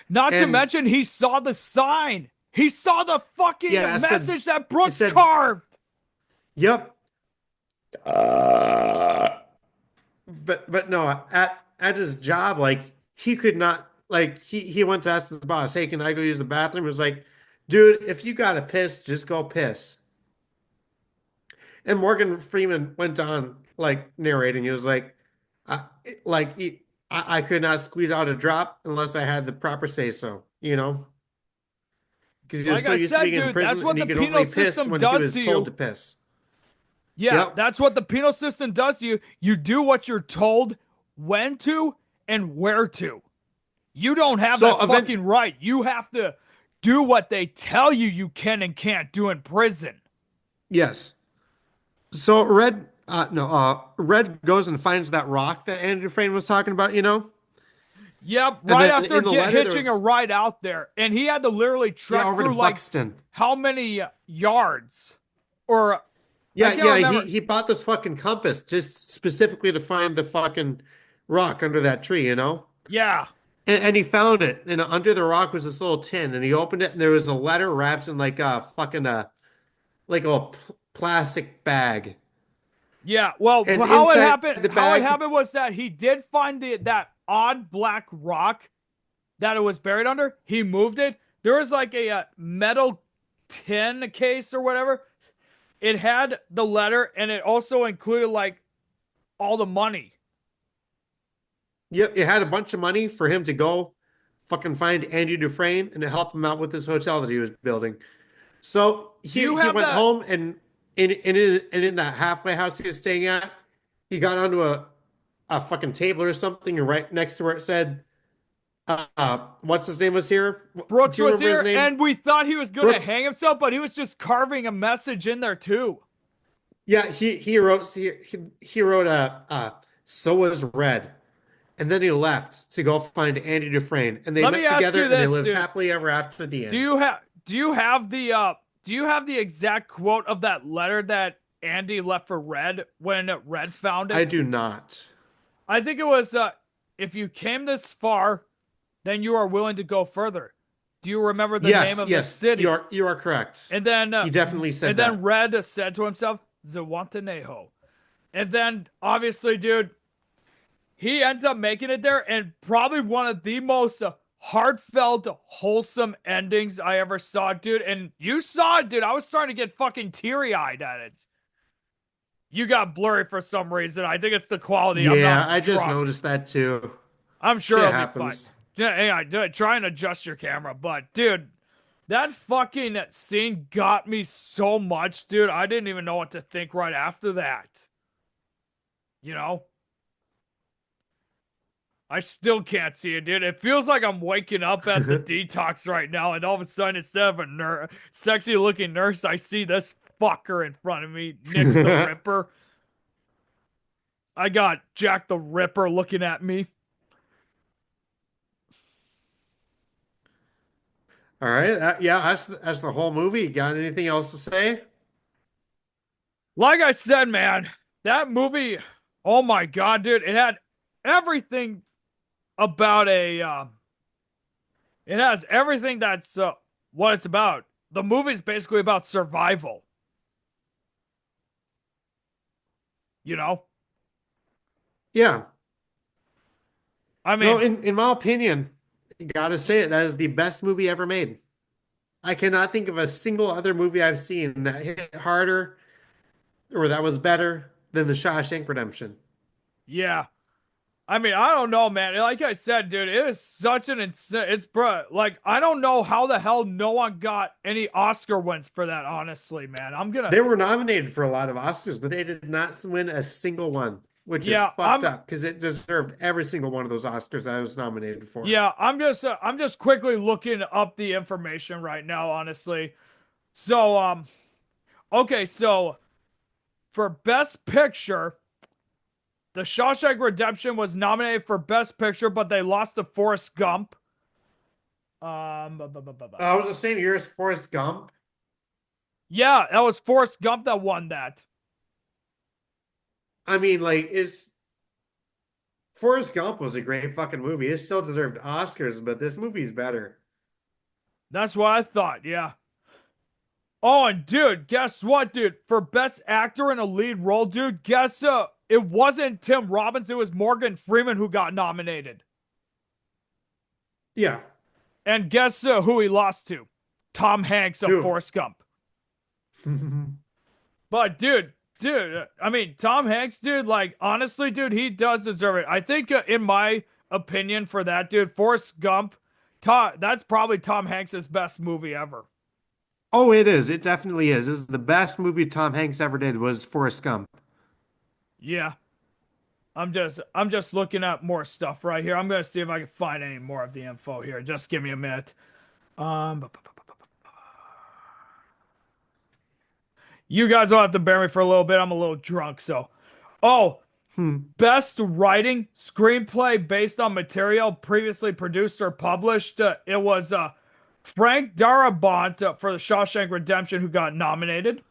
Not to And mention, he saw the sign. He saw the fucking yeah, message that it Brooks said, carved. yep. But no, at his job, like he could not like he went to ask his boss, hey, can I go use the bathroom? He was like, dude, if you gotta piss, just go piss. And Morgan Freeman went on like narrating. He was like, I, like I could not squeeze out a drop unless I had the proper say so, you know, because he was Like so I used to said, being in dude, that's prison what and the he could penal only piss system when he does was to told to you. piss. Yeah, Yep. that's what the penal system does to you. You do what you're told when to and where to. You don't have So that fucking right. You have to do what they tell you you can and can't do in prison. yes. So Red, no, Red goes and finds that rock that Andy Dufresne was talking about, you know, Yep, and right then after in the letter there hitching a was ride out there. And he had to literally yeah trek over to through like Buxton. how many yards? Or I Yeah, can't yeah, he remember. he bought this fucking compass just specifically to find the fucking rock under that tree, you know? Yeah. And he found it, and under the rock was this little tin, and he opened it, and there was a letter wrapped in like a fucking like a plastic bag. Yeah. Well, And inside the how it bag, happened was that he did find that odd black rock that it was buried under. He moved it. There was like a metal tin case or whatever. It had the letter and it also included like all the money. yep, it had a bunch of money for him to go fucking find Andy Dufresne and to help him out with this hotel that he was building. So Do you he have went that? home and in that halfway house he was staying at, he got onto a fucking table or something, and right next to where it said, what's his name was here? Brooks Do you was remember his here name? and we thought he was going to Brooke. hang himself, but he was just carving a message in there too. Yeah, he wrote so was red, and then he left to go find Andy Dufresne, and they Let me met ask together you and they this, lived dude. happily ever after at the Do end. you have do you have the exact quote of that letter that Andy left for Red when Red found I it? do not. I think it was if you came this far, then you are willing to go further. Do you remember the name Yes, of the yes, you city? are correct. And then He definitely said and then that. Red said to himself, Zawantanejo. And then obviously, dude, he ends up making it there, and probably one of the most heartfelt, wholesome endings I ever saw, dude. And you saw it, dude. I was starting to get fucking teary eyed at it. You got blurry for some reason. I think it's the quality. I'm Yeah, not I just drunk. noticed that too. I'm sure Shit it'll be fine. happens. Yeah, yeah, try and adjust your camera. But, dude, that fucking scene got me so much, dude. I didn't even know what to think right after that. You know? I still can't see it, dude. It feels like I'm waking up at the detox right now, and all of a sudden, instead of a sexy looking nurse, I see this fucker in front of me, Nick the Ripper. I got Jack the Ripper looking at me. All right, yeah, that's the whole movie. Got anything else to say? Like I said, man, that movie, oh my god, dude, it had everything about it has everything that's what it's about. The movie's basically about survival, you know? Yeah. I No, mean, in my opinion, gotta say it, that is the best movie ever made. I cannot think of a single other movie I've seen that hit harder or that was better than The Shawshank Redemption. yeah. I mean, I don't know, man. Like I said, dude, it is such an insane. It's bro, like I don't know how the hell no one got any Oscar wins for that. Honestly, man, I'm gonna. They were nominated for a lot of Oscars, but they did not win a single one, which is Yeah, fucked up because it deserved every single one of those Oscars that it was nominated for. I'm just quickly looking up the information right now. Honestly, so okay, so for Best Picture, The Shawshank Redemption was nominated for Best Picture, but they lost to Forrest Gump. Bu- bu- bu- bu- bu- I was the same year as Forrest Gump. Yeah, that was Forrest Gump that won that. I mean, like, is Forrest Gump was a great fucking movie. It still deserved Oscars, but this movie's better. That's what I thought. Yeah. Oh, and dude, guess what, dude? For Best Actor in a Lead Role, dude, guess it wasn't Tim Robbins, it was Morgan Freeman who got nominated. Yeah. And guess who he lost to? Tom Hanks of Who? Forrest Gump. But dude, I mean, Tom Hanks, dude, like honestly, dude, he does deserve it. I think, in my opinion, for that dude, Forrest Gump, that's probably Tom Hanks's best movie ever. Oh, it is. It definitely is. This is the best movie Tom Hanks ever did was Forrest Gump. Yeah, I'm just looking at more stuff right here. I'm gonna see if I can find any more of the info here. Just give me a minute. Um, you guys will have to bear me for a little bit. I'm a little drunk, so. Oh, Hmm. Best writing screenplay based on material previously produced or published. It was Frank Darabont for The Shawshank Redemption who got nominated,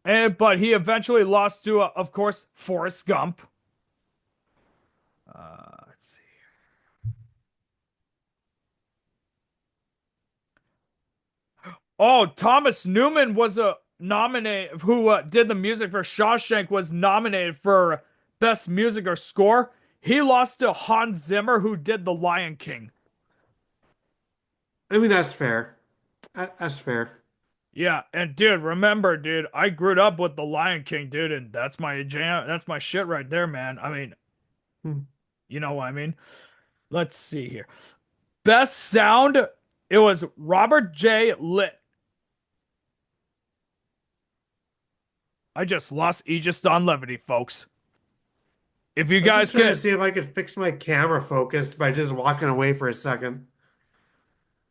but he eventually lost to, of course, Forrest Gump. Let's see. Oh, Thomas Newman was a nominate who did the music for Shawshank was nominated for Best Music or Score. He lost to Hans Zimmer who did The Lion King. I mean, that's fair. That's fair. Yeah, and dude, remember, dude, I grew up with The Lion King, dude, and that's my jam. That's my shit right there, man. I mean, Hmm. you know what I mean? Let's see here. Best sound, it was Robert J. Litt. I just lost Aegis on Levity, folks. If you I was just guys trying to can, see if I could fix my camera focus by just walking away for a second.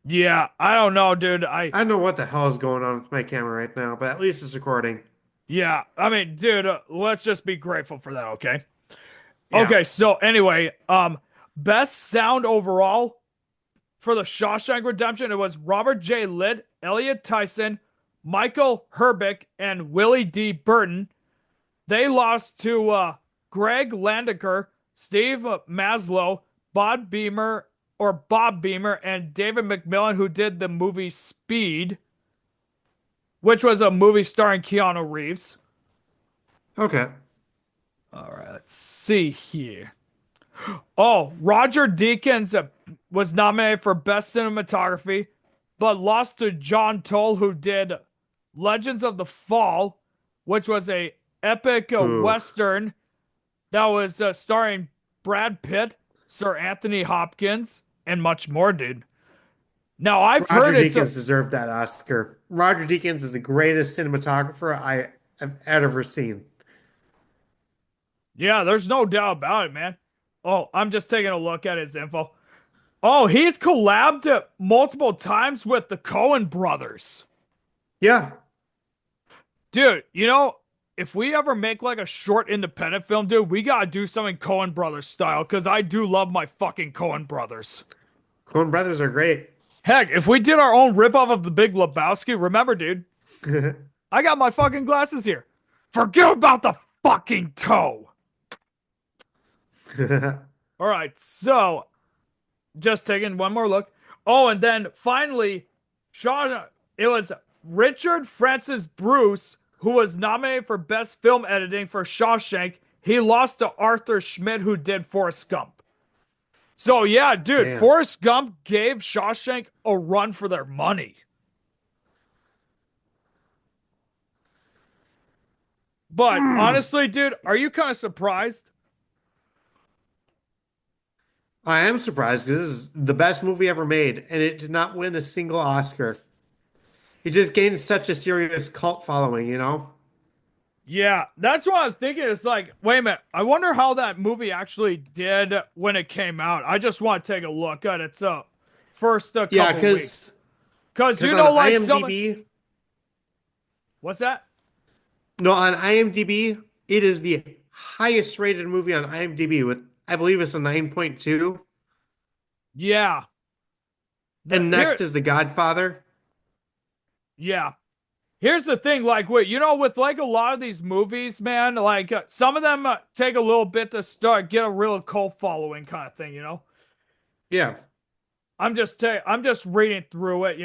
yeah, I don't know, dude. I don't know what the hell is going on with my camera right now, but at least it's recording. Yeah, I mean, dude, let's just be grateful for that, okay? Yeah. Okay, so anyway, best sound overall for The Shawshank Redemption, it was Robert J. Litt, Elliot Tyson, Michael Herbick, and Willie D. Burton. They lost to Greg Landecker, Steve Maslow, Bob Beamer, and David McMillan, who did the movie Speed, which was a movie starring Keanu Reeves. Okay. All right, let's see here. Oh, Roger Deakins was nominated for Best Cinematography, but lost to John Toll, who did Legends of the Fall, which was a epic Ooh. western that was starring Brad Pitt, Sir Anthony Hopkins, and much more, dude. Now I've Roger heard it's a Deakins deserved that Oscar. Roger Deakins is the greatest cinematographer I have ever seen. yeah, there's no doubt about it, man. Oh, I'm just taking a look at his info. Oh, he's collabed multiple times with the Coen brothers. Yeah. Dude, if we ever make like a short independent film, dude, we gotta do something Coen brothers style, because I do love my fucking Coen brothers. Coen brothers are great. Heck, if we did our own ripoff of The Big Lebowski, remember, dude, I got my fucking glasses here. Forget about the fucking toe. All right, so just taking one more look. Oh, and then finally, Sean, it was Richard Francis Bruce who was nominated for Best Film Editing for Shawshank. He lost to Arthur Schmidt, who did Forrest Gump. So yeah, dude, Damn. Forrest Gump gave Shawshank a run for their money. But honestly, dude, are you kind of surprised? I am surprised because this is the best movie ever made, and it did not win a single Oscar. It just gained such a serious cult following, you know? Yeah, that's what I'm thinking. It's like, wait a minute. I wonder how that movie actually did when it came out. I just want to take a look at its first Yeah, couple weeks. Because because on like some. IMDb, What's that? no, on IMDb, it is the highest rated movie on IMDb with, I believe it's a 9.2. Yeah. And Here. next is The Godfather. Yeah. Here's the thing, like with like a lot of these movies, man, like some of them take a little bit to start get a real cult following kind of thing. Yeah. I'm just reading through it.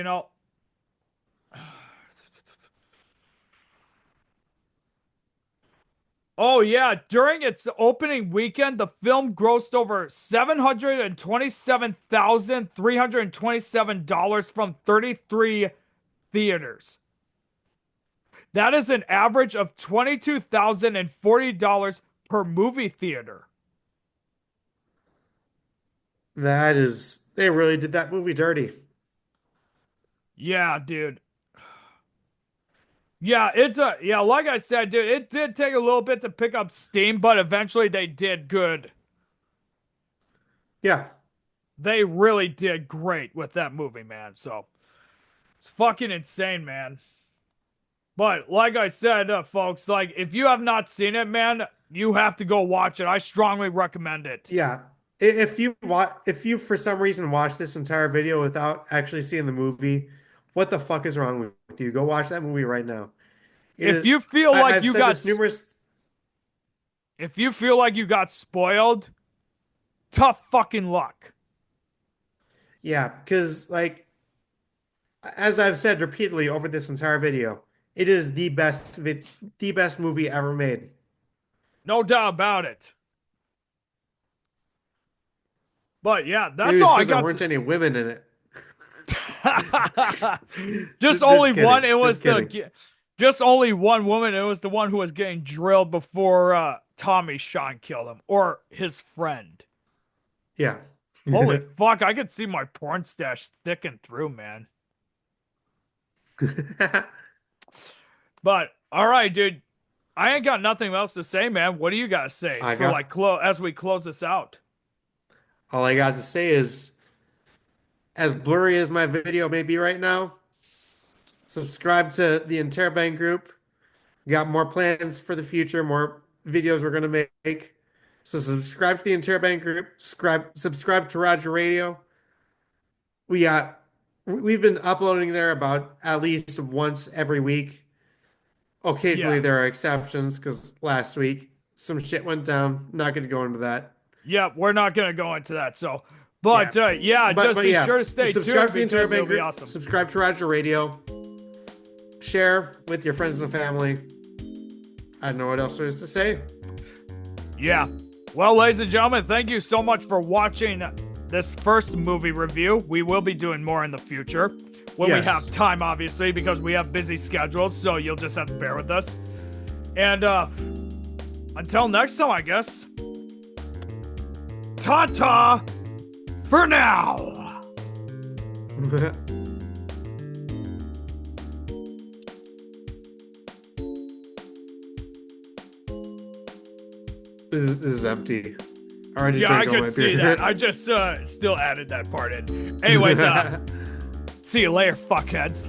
Oh yeah, during its opening weekend, the film grossed over $727,327 from 33 theaters. That is an average of $22,040 per movie theater. They really did that movie dirty. Yeah, dude. Yeah, like I said, dude, it did take a little bit to pick up steam, but eventually they did good. Yeah. They really did great with that movie, man. So it's fucking insane, man. But like I said, folks, like if you have not seen it, man, you have to go watch it. I strongly recommend it. Yeah. If you for some reason watch this entire video without actually seeing the movie, what the fuck is wrong with you? Go watch that movie right now. It If is you feel like I've you said got this numerous. if you feel like you got spoiled, tough fucking luck. Yeah, because like as I've said repeatedly over this entire video, it is the best movie ever made. No doubt about it. But yeah, Maybe that's it's all I because there got weren't to. any women in it. Just only Just one. kidding. It was Just kidding. just only one woman. It was the one who was getting drilled before Tommy Sean killed him, or his friend. Yeah. Holy fuck! I could see my porn stash sticking through, man. But all right, dude. I ain't got nothing else to say, man. What do you guys say I for like got as we close this out? all I got to say is as blurry as my video may be right now, subscribe to the Interbank group. We got more plans for the future, more videos we're gonna make. So subscribe to the Interbank group, subscribe to Roger Radio. We got we've been uploading there about at least once every week. Occasionally Yeah. there are exceptions because last week some shit went down. Not going to go into that. Yeah, we're not gonna go into that. So, Yeah. but yeah, just But be yeah, sure to stay subscribe tuned to the Entire because it'll Band be Group. awesome. Subscribe to Roger Radio. Share with your friends and family. I don't know what else there is to say. Yeah. Well, ladies and gentlemen, thank you so much for watching this first movie review. We will be doing more in the future when we Yes. have time, obviously, because we have busy schedules. So you'll just have to bear with us. And until next time, I guess. Ta-ta for now. This is empty. I already Yeah, I drank all my could see beer. that. I just still added that part in. Anyways, see you later, fuckheads.